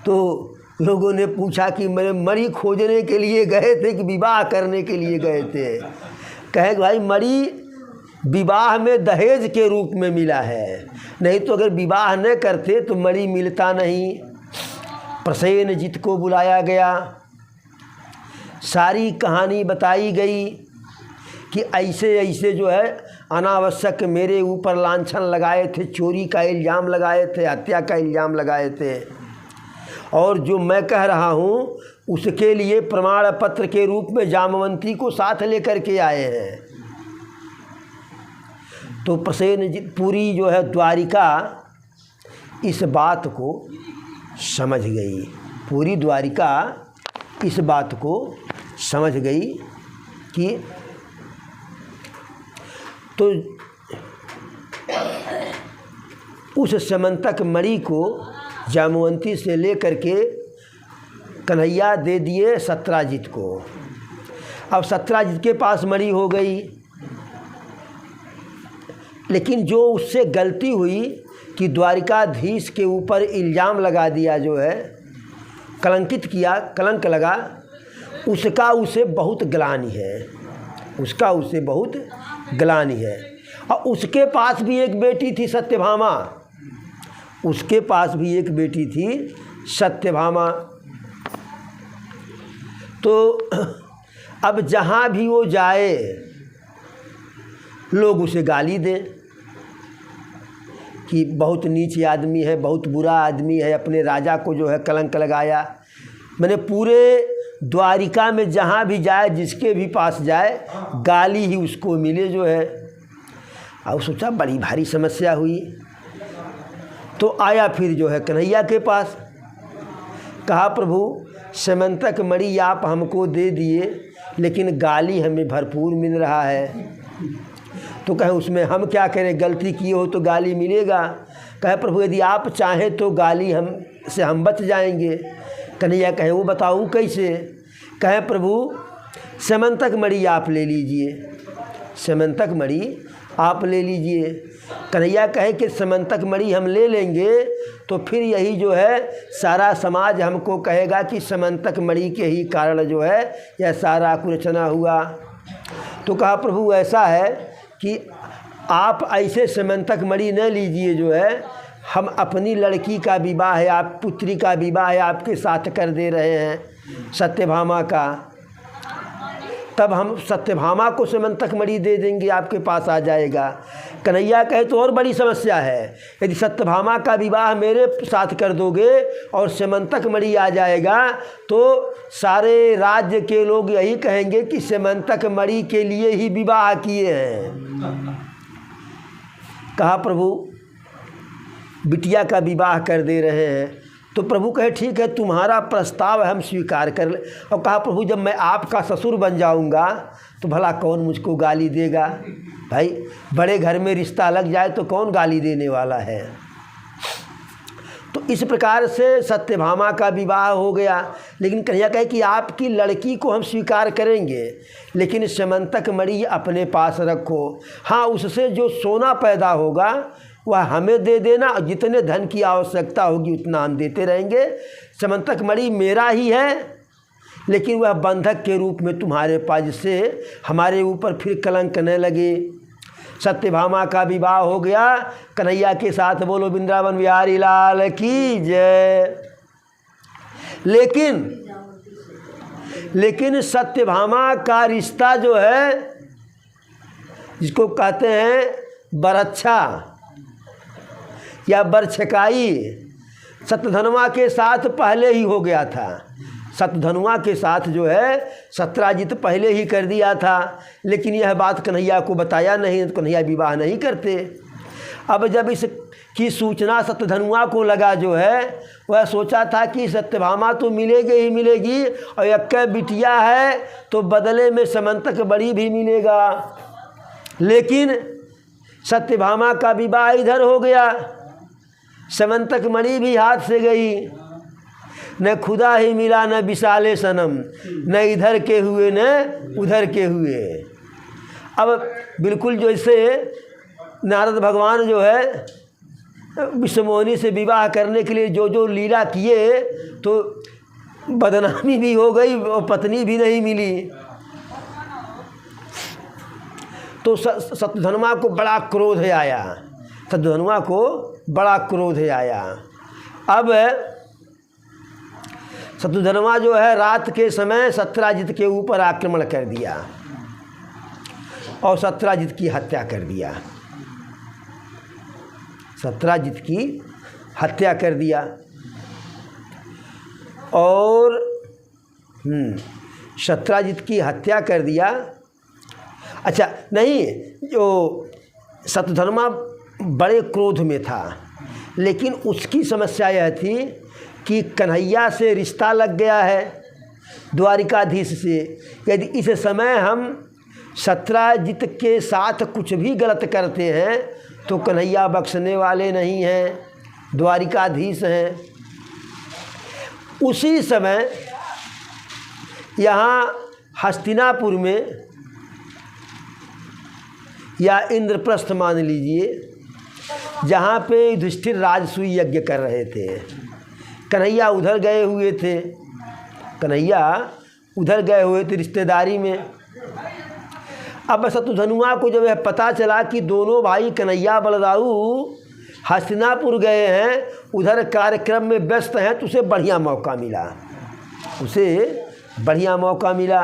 तो लोगों ने पूछा कि मेरे मणि खोजने के लिए गए थे कि विवाह करने के लिए गए थे? कहे भाई मणि विवाह में दहेज के रूप में मिला है, नहीं तो अगर विवाह न करते तो मणि मिलता नहीं। प्रसेनजीत को बुलाया गया, सारी कहानी बताई गई कि ऐसे ऐसे जो है अनावश्यक मेरे ऊपर लांछन लगाए थे, चोरी का इल्ज़ाम लगाए थे, हत्या का इल्ज़ाम लगाए थे, और जो मैं कह रहा हूँ उसके लिए प्रमाण पत्र के रूप में जामवंती को साथ लेकर के आए हैं। तो प्रसेनजित पूरी जो है द्वारिका इस बात को समझ गई, पूरी द्वारिका इस बात को समझ गई कि तो उस समंतक मणि को जामवंती से लेकर के कन्हैया दे दिए सत्राजित को। अब सत्राजित के पास मणि हो गई, लेकिन जो उससे गलती हुई कि द्वारिकाधीश के ऊपर इल्ज़ाम लगा दिया, जो है कलंकित किया, कलंक लगा, उसका उसे बहुत ग्लानि है, उसका उसे बहुत ग्लानि है। और उसके पास भी एक बेटी थी सत्यभामा, उसके पास भी एक बेटी थी सत्यभामा। तो अब जहाँ भी वो जाए लोग उसे गाली दें कि बहुत नीच आदमी है, बहुत बुरा आदमी है, अपने राजा को जो है कलंक लगाया। मैंने पूरे द्वारिका में जहाँ भी जाए, जिसके भी पास जाए, गाली ही उसको मिले जो है। और सोचा बड़ी भारी समस्या हुई, तो आया फिर जो है कन्हैया के पास, कहा प्रभु समंतक मणि आप हमको दे दिए, लेकिन गाली हमें भरपूर मिल रहा है। तो कहे उसमें हम क्या करें, गलती किए हो तो गाली मिलेगा। कहे प्रभु यदि आप चाहें तो गाली हम बच जाएंगे। कन्हैया कहे वो बताऊँ कैसे। कहे प्रभु समंतक मणि आप ले लीजिए, समंतक मणि आप ले लीजिए। कन्हैया कहे कि समंतक मणि हम ले लेंगे तो फिर यही जो है सारा समाज हमको कहेगा कि समंतक मणि के ही कारण जो है यह सारा कुरचना हुआ। तो कहा प्रभु ऐसा है कि आप ऐसे समंतक मणि न लीजिए, जो है हम अपनी लड़की का विवाह है, आप पुत्री का विवाह है आपके साथ कर दे रहे हैं सत्यभामा का, तब हम सत्यभामा को समंतक मणि दे देंगे, आपके पास आ जाएगा। कन्हैया कहे तो और बड़ी समस्या है, यदि सत्यभामा का विवाह मेरे साथ कर दोगे और समंतक मणि आ जाएगा तो सारे राज्य के लोग यही कहेंगे कि समंतक मणि के लिए ही विवाह किए हैं। कहा प्रभु बिटिया का विवाह कर दे रहे हैं। तो प्रभु कहे ठीक है, तुम्हारा प्रस्ताव हम स्वीकार कर ले। और कहा प्रभु जब मैं आपका ससुर बन जाऊंगा तो भला कौन मुझको गाली देगा। भाई बड़े घर में रिश्ता लग जाए तो कौन गाली देने वाला है। तो इस प्रकार से सत्यभामा का विवाह हो गया। लेकिन कन्हैया कहे कि आपकी लड़की को हम स्वीकार करेंगे, लेकिन समंतक मणि अपने पास रखो। हाँ, उससे जो सोना पैदा होगा वह हमें दे देना, जितने धन की आवश्यकता होगी उतना हम देते रहेंगे। समंतक मणि मेरा ही है, लेकिन वह बंधक के रूप में तुम्हारे पास, जिससे हमारे ऊपर फिर कलंक न लगे। सत्यभामा का विवाह हो गया कन्हैया के साथ। बोलो वृंदावन बिहारी लाल की जय। लेकिन सत्यभामा का रिश्ता जो है, जिसको कहते हैं बरच्छा या बरछकाई, सत्यधनवा के साथ पहले ही हो गया था। सत्यधनुआ के साथ जो है सत्राजित पहले ही कर दिया था, लेकिन यह बात कन्हैया को बताया नहीं, तो कन्हैया विवाह नहीं करते। अब जब इसकी सूचना सत्यधनुआ को लगा, जो है वह सोचा था कि सत्यभामा तो मिलेगी ही मिलेगी, और एक बिटिया है तो बदले में समंतक मणि भी मिलेगा। लेकिन सत्यभामा का विवाह इधर हो गया, समंतक मणि भी हाथ से गई। न खुदा ही मिला न विशाले सनम, न इधर के हुए न उधर के हुए। अब बिल्कुल जैसे नारद भगवान जो है विश्वमोहिनी से विवाह करने के लिए जो जो लीला किए, तो बदनामी भी हो गई और पत्नी भी नहीं मिली। तो सत्यधनुआ को बड़ा क्रोध आया, सत्यधनुआ को बड़ा क्रोध आया। अब सत्यधनुआ जो है रात के समय सत्राजित के ऊपर आक्रमण कर दिया। और सत्राजित की हत्या कर दिया। सत्राजित की हत्या कर दिया। और सत्राजित की हत्या कर दिया। अच्छा नहीं, जो शत्रुधर्मा बड़े क्रोध में था, लेकिन उसकी समस्या यह थी कि कन्हैया से रिश्ता लग गया है द्वारिकाधीश से। यदि इस समय हम सत्राजित के साथ कुछ भी गलत करते हैं तो कन्हैया बख्शने वाले नहीं हैं, द्वारिकाधीश हैं। उसी समय यहाँ हस्तिनापुर में या इंद्रप्रस्थ मान लीजिए, जहाँ पे युधिष्ठिर राजसूय यज्ञ कर रहे थे, कन्हैया उधर गए हुए थे। कन्हैया उधर गए हुए थे रिश्तेदारी में। अब शत्रुधनुआ को जब यह पता चला कि दोनों भाई कन्हैया बलदाऊ हस्तिनापुर गए हैं, उधर कार्यक्रम में व्यस्त हैं, तो उसे बढ़िया मौका मिला।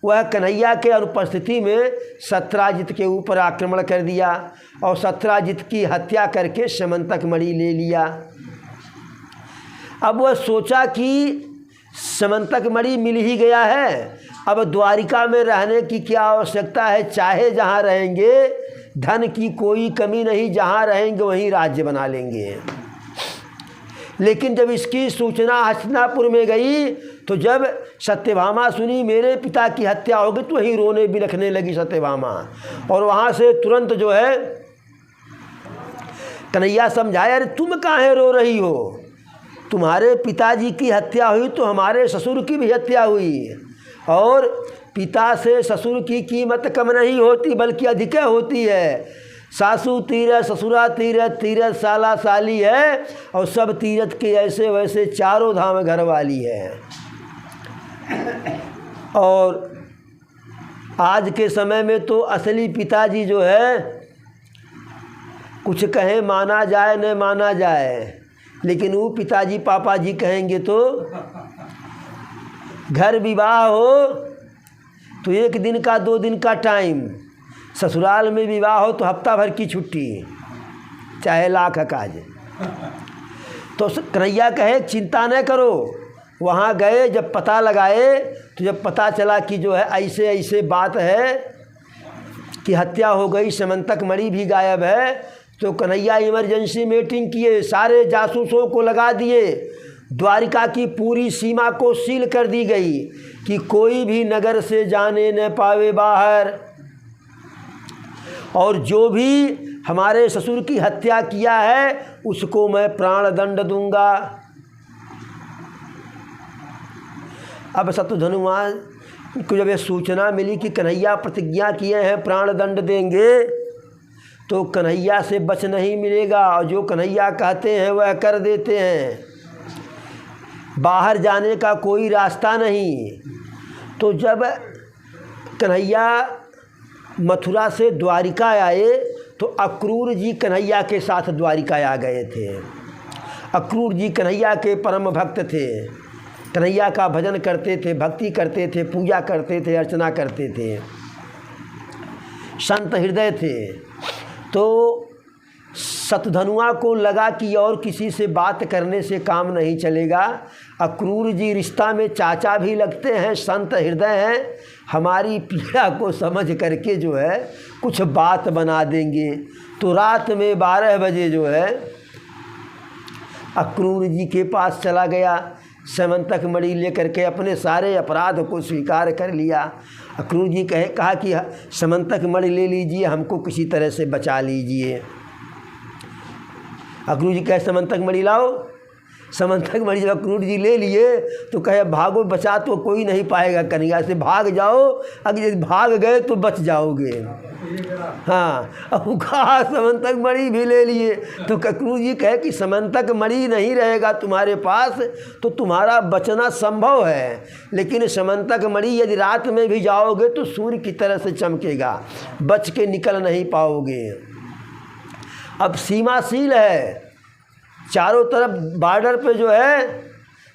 वह कन्हैया के अनुपस्थिति में सत्राजित के ऊपर आक्रमण कर दिया और सत्राजित की हत्या करके समंतक मणि ले लिया। अब वह सोचा कि समंतक मणि मिल ही गया है, अब द्वारिका में रहने की क्या आवश्यकता है, चाहे जहाँ रहेंगे, धन की कोई कमी नहीं, जहाँ रहेंगे वहीं राज्य बना लेंगे। लेकिन जब इसकी सूचना हस्तिनापुर में गई तो जब सत्यभामा सुनी मेरे पिता की हत्या हो गई, तो वहीं रोने बिलखने लगी सत्यभामा। और वहाँ से तुरंत जो है कन्हैया समझाया, अरे तुम काहे रो रही हो, तुम्हारे पिताजी की हत्या हुई तो हमारे ससुर की भी हत्या हुई, और पिता से ससुर की कीमत कम नहीं होती बल्कि अधिक होती है। सासू तीरथ, ससुरा तीरथ, तीरथ साला साली है, और सब तीरथ के ऐसे वैसे चारों धाम घर वाली है। और आज के समय में तो असली पिताजी जो है, कुछ कहें माना जाए न माना जाए, लेकिन वो पिताजी पापा जी कहेंगे तो घर विवाह हो तो 1 दिन का 2 दिन का टाइम, ससुराल में विवाह हो तो हफ्ता भर की छुट्टी, चाहे लाख काज। तो कन्हैया कहे चिंता न करो। वहाँ गए, जब पता लगाए तो जब पता चला कि जो है ऐसे ऐसे बात है कि हत्या हो गई, समंतक मणि भी गायब है, तो कन्हैया इमरजेंसी मीटिंग किए, सारे जासूसों को लगा दिए, द्वारिका की पूरी सीमा को सील कर दी गई कि कोई भी नगर से जाने न पावे बाहर, और जो भी हमारे ससुर की हत्या किया है उसको मैं प्राण दंड दूंगा। अब शत्रुधनुआ को जब यह सूचना मिली कि कन्हैया प्रतिज्ञा किए हैं प्राण दंड देंगे, तो कन्हैया से बच नहीं मिलेगा, और जो कन्हैया कहते हैं वह कर देते हैं, बाहर जाने का कोई रास्ता नहीं। तो जब कन्हैया मथुरा से द्वारिका आए तो अक्रूर जी कन्हैया के साथ द्वारिका आ गए थे। अक्रूर जी कन्हैया के परम भक्त थे, कन्हैया का भजन करते थे, भक्ति करते थे, पूजा करते थे, अर्चना करते थे, संत हृदय थे। तो शत्रुधनुआ को लगा कि और किसी से बात करने से काम नहीं चलेगा, अक्रूर जी रिश्ता में चाचा भी लगते हैं, संत हृदय हैं, हमारी पीड़ा को समझ करके जो है कुछ बात बना देंगे। तो रात में 12 बजे जो है अक्रूर जी के पास चला गया, समंतक मणि लेकर के अपने सारे अपराध को स्वीकार कर लिया। अक्रूर जी कहा कि समंतक मणि ले लीजिए, हमको किसी तरह से बचा लीजिए। अक्रूर जी कहे समंतक मणि लाओ। समंतक मणि जब अक्रूर जी ले लिए तो कहे भागो, बचा तो कोई नहीं पाएगा कन्हैया से, भाग जाओ, अगर यदि भाग गए तो बच जाओगे। हाँ, अब कहा समंतक मणि भी ले लिए। तो अक्रूर जी कहे कि समंतक मणि नहीं रहेगा तुम्हारे पास तो तुम्हारा बचना संभव है, लेकिन समंतक मणि यदि रात में भी जाओगे तो सूर्य की तरह से चमकेगा, बच के निकल नहीं पाओगे। अब सीमाशील है, चारों तरफ बॉर्डर पे जो है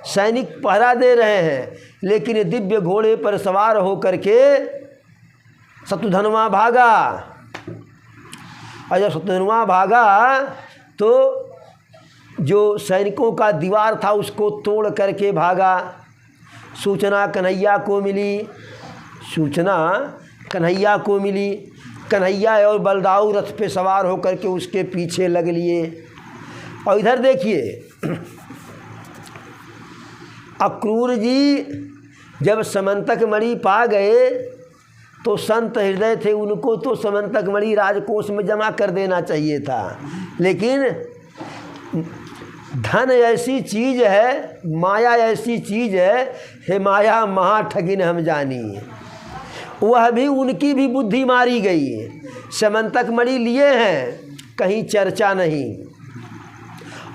सैनिक पहरा दे रहे हैं, लेकिन दिव्य घोड़े पर सवार हो करके शत्रुधनवा भागा। और जब शत्रुधनवा भागा तो जो सैनिकों का दीवार था उसको तोड़ करके भागा। सूचना कन्हैया को मिली, सूचना कन्हैया को मिली। कन्हैया और बलदाऊ रथ पे सवार होकर के उसके पीछे लग लिए। और इधर देखिए अक्रूर जी जब समंतक मणि पा गए तो संत हृदय थे, उनको तो समंतक मणि राजकोष में जमा कर देना चाहिए था। लेकिन धन ऐसी चीज़ है, माया ऐसी चीज़ है, हे माया महा ठगिन हम जानी। वह भी उनकी भी बुद्धि मारी गई। समंतक मणि लिए हैं, कहीं चर्चा नहीं।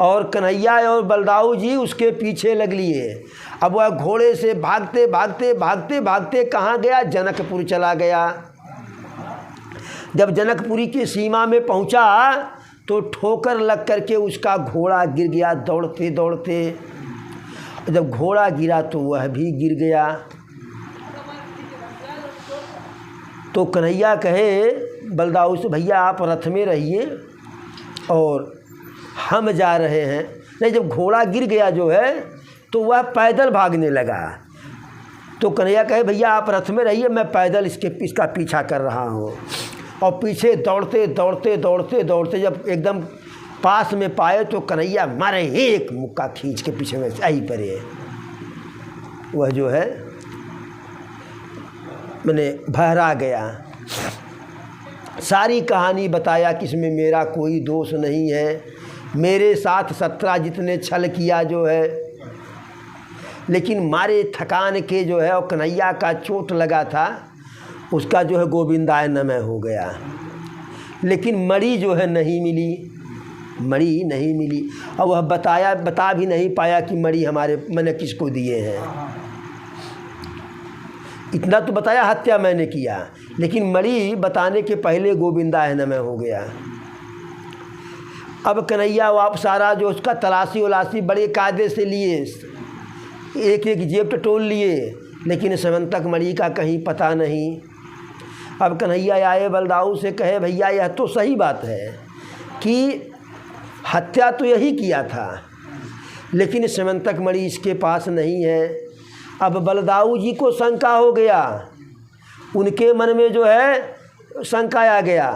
और कन्हैया और बलदाऊ जी उसके पीछे लग लिए। अब वह घोड़े से भागते भागते भागते भागते कहाँ गया? जनकपुर चला गया। जब जनकपुरी की सीमा में पहुँचा तो ठोकर लग करके उसका घोड़ा गिर गया दौड़ते दौड़ते। जब घोड़ा गिरा तो वह भी गिर गया। तो कन्हैया कहे बलदाऊ से, भैया आप रथ में रहिए और हम जा रहे हैं। नहीं, जब घोड़ा गिर गया जो है तो वह पैदल भागने लगा। तो कन्हैया कहे भैया आप रथ में रहिए, मैं पैदल इसका पीछा कर रहा हूँ। और पीछे दौड़ते दौड़ते दौड़ते दौड़ते जब एकदम पास में पाए तो कन्हैया मारे एक मुक्का खींच के पीछे में आई पड़े। वह जो है मैंने बहरा गया। सारी कहानी बताया कि इसमें मेरा कोई दोष नहीं है, मेरे साथ 17 जितने छल किया जो है, लेकिन मारे थकान के जो है और कन्हैया का चोट लगा था उसका जो है गोविंदाय नमः हो गया। लेकिन मणि जो है नहीं मिली, मणि नहीं मिली। और वह बता भी नहीं पाया कि मणि मैंने किसको दिए हैं। इतना तो बताया हत्या मैंने किया, लेकिन मणि बताने के पहले गोविंदाय नमः हो गया। अब कन्हैया वापस आ रहा, जो उसका तलाशी वलाशी बड़े कायदे से लिए, एक एक जेब टटोल लिए, लेकिन समंतक मणि का कहीं पता नहीं। अब कन्हैया आए बलदाऊ से कहे भैया यह तो सही बात है कि हत्या तो यही किया था, लेकिन समंतक मणि इसके पास नहीं है। अब बलदाऊ जी को शंका हो गया, उनके मन में जो है शंका आ गया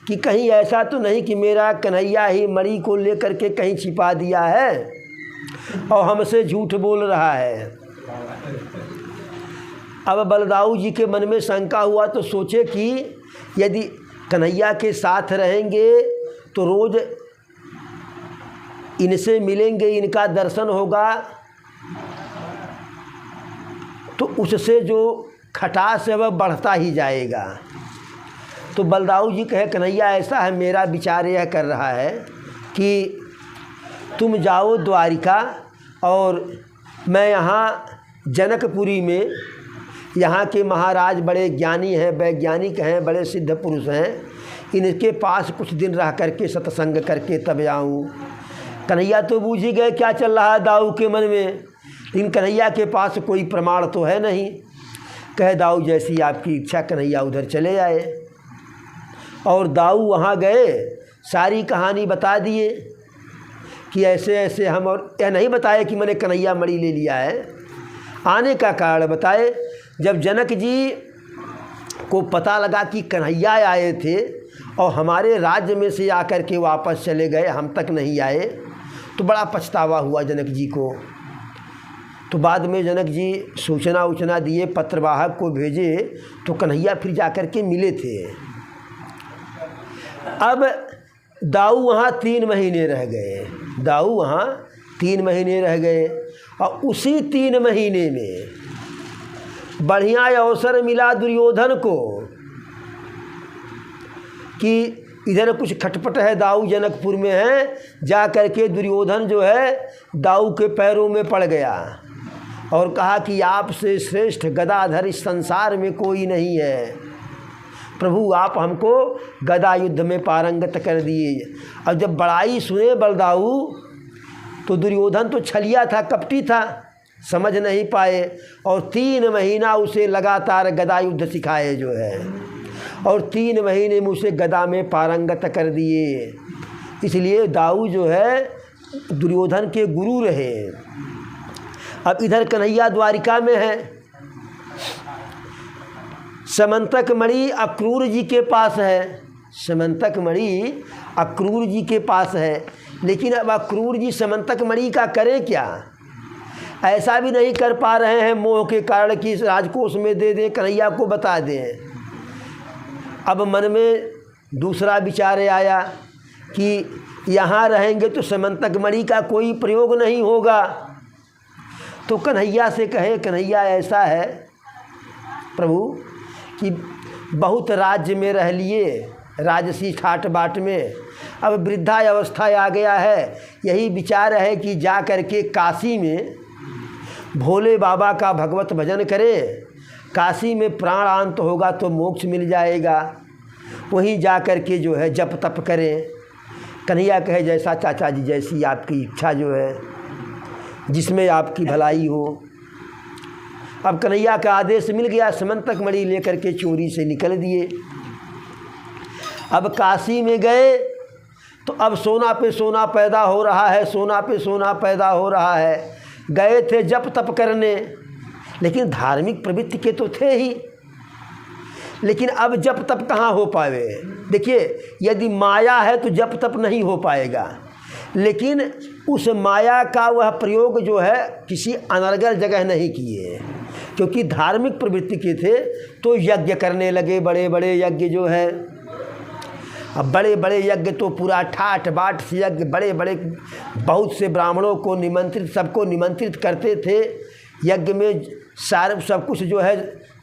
कि कहीं ऐसा तो नहीं कि मेरा कन्हैया ही मणि को लेकर के कहीं छिपा दिया है और हमसे झूठ बोल रहा है। अब बलदाऊ जी के मन में शंका हुआ तो सोचे कि यदि कन्हैया के साथ रहेंगे तो रोज़ इनसे मिलेंगे, इनका दर्शन होगा, तो उससे जो खटास है वह बढ़ता ही जाएगा। तो बलदाऊ जी कहे कन्हैया ऐसा है, मेरा विचार यह कर रहा है कि तुम जाओ द्वारिका और मैं यहाँ जनकपुरी में, यहाँ के महाराज बड़े ज्ञानी हैं, वैज्ञानिक हैं, बड़े सिद्ध पुरुष हैं, इनके पास कुछ दिन रह करके सत्संग करके तब आऊँ। कन्हैया तो बूझ ही गए क्या चल रहा है दाऊ के मन में, लेकिन कन्हैया के पास कोई प्रमाण तो है नहीं। कहे दाऊ जैसी आपकी इच्छा। कन्हैया उधर चले आए और दाऊ वहाँ गए, सारी कहानी बता दिए कि ऐसे ऐसे हम, और यह नहीं बताया कि मैंने कन्हैया मणि ले लिया है, आने का कारण बताए। जब जनक जी को पता लगा कि कन्हैया आए थे और हमारे राज्य में से आकर के वापस चले गए, हम तक नहीं आए, तो बड़ा पछतावा हुआ जनक जी को। तो बाद में जनक जी सूचना दिए, पत्रवाहक को भेजे, तो कन्हैया फिर जाकर के मिले थे। अब दाऊ वहाँ 3 महीने रह गए, दाऊ वहाँ 3 महीने रह गए। और उसी 3 महीने में बढ़िया अवसर मिला दुर्योधन को कि इधर कुछ खटपट है, दाऊ जनकपुर में है, जा कर के दुर्योधन जो है दाऊ के पैरों में पड़ गया और कहा कि आपसे श्रेष्ठ गदाधर इस संसार में कोई नहीं है प्रभु, आप हमको गदा युद्ध में पारंगत कर दिए। अब जब बड़ाई सुने बलदाऊ तो दुर्योधन तो छलिया था, कपटी था, समझ नहीं पाए और 3 महीना उसे लगातार गदा युद्ध सिखाए जो है। और 3 महीने में उसे गदा में पारंगत कर दिए। इसलिए दाऊ जो है दुर्योधन के गुरु रहे। अब इधर कन्हैया द्वारिका में है, समंतक मणि अक्रूर जी के पास है, समंतक मणि अक्रूर जी के पास है। लेकिन अब अक्रूर जी समंतक मणि का करें क्या? ऐसा भी नहीं कर पा रहे हैं मोह के कारण कि इस राजकोष में दे दें, कन्हैया को बता दें। अब मन में दूसरा विचार आया कि यहाँ रहेंगे तो समंतक मणि का कोई प्रयोग नहीं होगा। तो कन्हैया से कहे, कन्हैया ऐसा है प्रभु कि बहुत राज्य में रह लिए, राजसी ठाट बाट में, अब वृद्धावस्था आ गया है। यही विचार है कि जा करके काशी में भोले बाबा का भगवत भजन करें, काशी में प्राणांत होगा तो मोक्ष मिल जाएगा, वहीं जा कर के जो है जप तप करें। कन्हैया कहे जैसा चाचा जी, जैसी आपकी इच्छा जो है, जिसमें आपकी भलाई हो। अब कन्हैया का आदेश मिल गया, समंतक मणि लेकर के चोरी से निकल दिए। अब काशी में गए तो अब सोना पे सोना पैदा हो रहा है, सोना पे सोना पैदा हो रहा है। गए थे जप तप करने, लेकिन धार्मिक प्रवृत्ति के तो थे ही, लेकिन अब जप तप कहाँ हो पाए। देखिए, यदि माया है तो जप तप नहीं हो पाएगा, लेकिन उस माया का वह प्रयोग जो है किसी अनर्गल जगह नहीं किए, क्योंकि धार्मिक प्रवृत्ति के थे तो यज्ञ करने लगे। बड़े बड़े यज्ञ जो है, अब बड़े बड़े यज्ञ तो पूरा ठाट बाट से यज्ञ, बड़े बड़े बहुत से ब्राह्मणों को निमंत्रित, सबको निमंत्रित करते थे यज्ञ में। सारे सब कुछ जो है,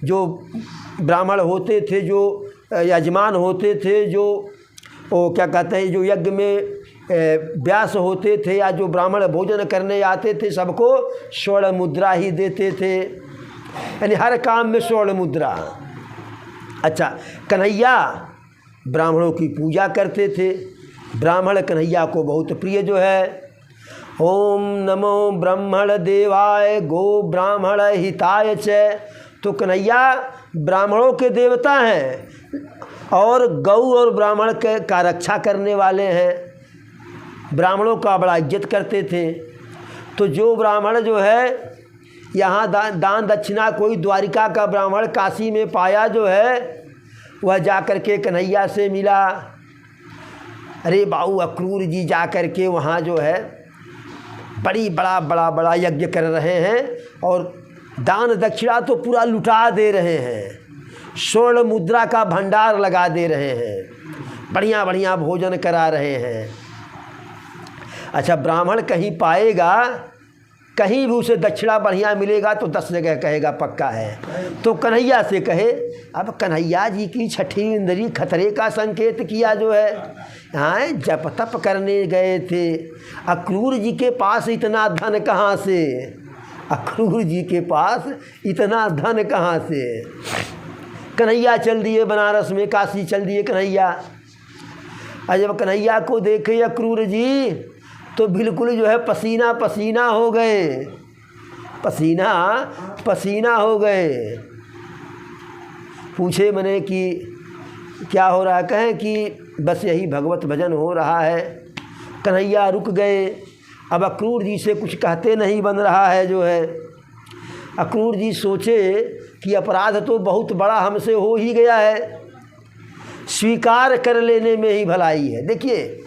जो ब्राह्मण होते थे, जो यजमान होते थे, जो वो क्या कहते हैं, जो यज्ञ में व्यास होते थे या जो ब्राह्मण भोजन करने आते थे, सबको स्वर्ण मुद्रा ही देते थे, यानी हर काम में स्वर्ण मुद्रा। अच्छा, कन्हैया ब्राह्मणों की पूजा करते थे, ब्राह्मण कन्हैया को बहुत प्रिय जो है। ओम नमो ब्राह्मण देवाय गो ब्राह्मण हिताय च। तो कन्हैया ब्राह्मणों के देवता हैं और गौ और ब्राह्मण का रक्षा करने वाले हैं। ब्राह्मणों का बड़ा इज्जत करते थे। तो जो ब्राह्मण जो है यहाँ दान दक्षिणा कोई द्वारिका का ब्राह्मण काशी में पाया जो है, वह जा कर के कन्हैया से मिला। अरे बाऊ, अक्रूर जी जा कर के वहाँ जो है बड़ा यज्ञ कर रहे हैं और दान दक्षिणा तो पूरा लुटा दे रहे हैं, स्वर्ण मुद्रा का भंडार लगा दे रहे हैं, बढ़िया बढ़िया भोजन करा रहे हैं। अच्छा, ब्राह्मण कहीं पाएगा, कहीं भी उसे दक्षिणा बढ़िया मिलेगा तो 10 जगह कहेगा पक्का है। तो कन्हैया से कहे, अब कन्हैया जी की छठी इंद्री खतरे का संकेत किया जो है। यहाँ जप तप करने गए थे, अक्रूर जी के पास इतना धन कहाँ से, अक्रूर जी के पास इतना धन कहाँ से। कन्हैया चल दिए बनारस में, काशी चल दिए कन्हैया। और जब कन्हैया को देखे अक्रूर जी तो बिल्कुल जो है पसीना पसीना हो गए, पसीना पसीना हो गए। पूछे मैंने कि क्या हो रहा है, कहें कि बस यही भगवत भजन हो रहा है। कन्हैया रुक गए। अब अक्रूर जी से कुछ कहते नहीं बन रहा है जो है। अक्रूर जी सोचे कि अपराध तो बहुत बड़ा हमसे हो ही गया है, स्वीकार कर लेने में ही भलाई है। देखिए,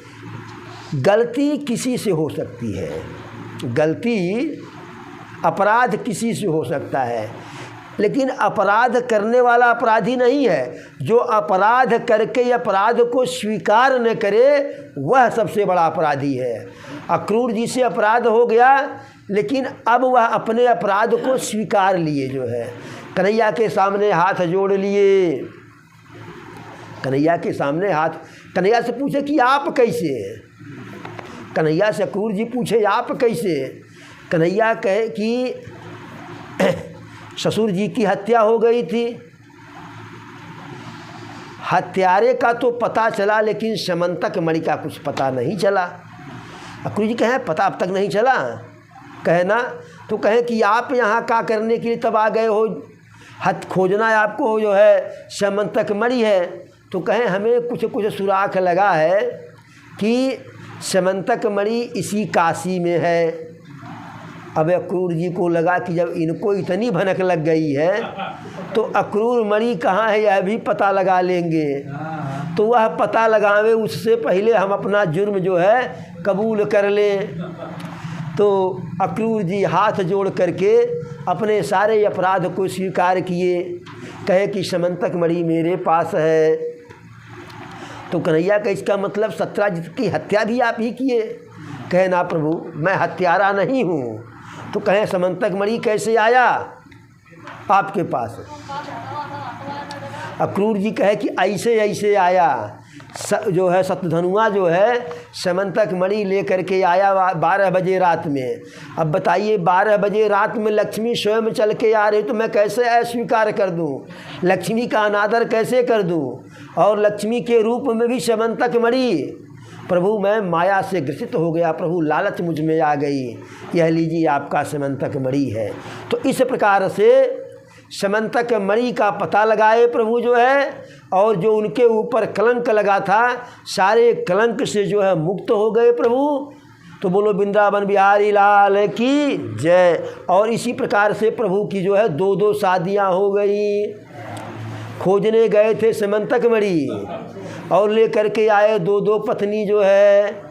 गलती किसी से हो सकती है, गलती अपराध किसी से हो सकता है, लेकिन अपराध करने वाला अपराधी नहीं है। जो अपराध करके अपराध को स्वीकार न करे वह सबसे बड़ा अपराधी है। अक्रूर जी से अपराध हो गया, लेकिन अब वह अपने अपराध को स्वीकार लिए जो है। कन्हैया के सामने हाथ जोड़ लिए, कन्हैया के सामने हाथ। कन्हैया से पूछे कि आप कैसे, कन्हैया से अक्रूर जी पूछे आप कैसे। कन्हैया कहे कि ससुर जी की हत्या हो गई थी, हत्यारे का तो पता चला लेकिन समंतक मणि का कुछ पता नहीं चला। अक्रूर जी कहे पता अब तक नहीं चला, कहे ना। तो कहे कि आप यहाँ क्या करने के लिए तब आ गए हो। हथ खोजना है आपको जो है समंतक मणि है, तो कहें हमें कुछ कुछ सुराख लगा है कि समंतक मणि इसी काशी में है। अब अक्रूर जी को लगा कि जब इनको इतनी भनक लग गई है तो अक्रूर मणि कहाँ है यह भी पता लगा लेंगे। तो वह पता लगावे उससे पहले हम अपना जुर्म जो है कबूल कर लें। तो अक्रूर जी हाथ जोड़ करके अपने सारे अपराध को स्वीकार किए, कहे कि समंतक मणि मेरे पास है। तो कन्हैया का इसका मतलब सत्राजित की हत्या भी आप ही किए? कहे ना प्रभु, मैं हत्यारा नहीं हूँ। तो कहें समंतक मणि कैसे आया आपके पास? अक्रूर जी कहे कि ऐसे ऐसे आया, जो है शत्रुधनुआ जो है समंतक मणि ले करके आया 12 बजे रात में। अब बताइए 12 बजे रात में लक्ष्मी स्वयं चल के आ रही तो मैं कैसे अस्वीकार कर दूं? लक्ष्मी का अनादर कैसे कर दूं? और लक्ष्मी के रूप में भी समंतक मणि। प्रभु मैं माया से ग्रसित हो गया, प्रभु लालच मुझ में आ गई, यह लीजिए आपका समंतक मणि है। तो इस प्रकार से समंतक मणि का पता लगाए प्रभु जो है, और जो उनके ऊपर कलंक लगा था सारे कलंक से जो है मुक्त हो गए प्रभु। तो बोलो वृंदावन बिहारी लाल की जय। और इसी प्रकार से प्रभु की जो है 2-2 शादियाँ हो गई। खोजने गए थे समंतक मणि और ले करके आए 2-2 पत्नी जो है।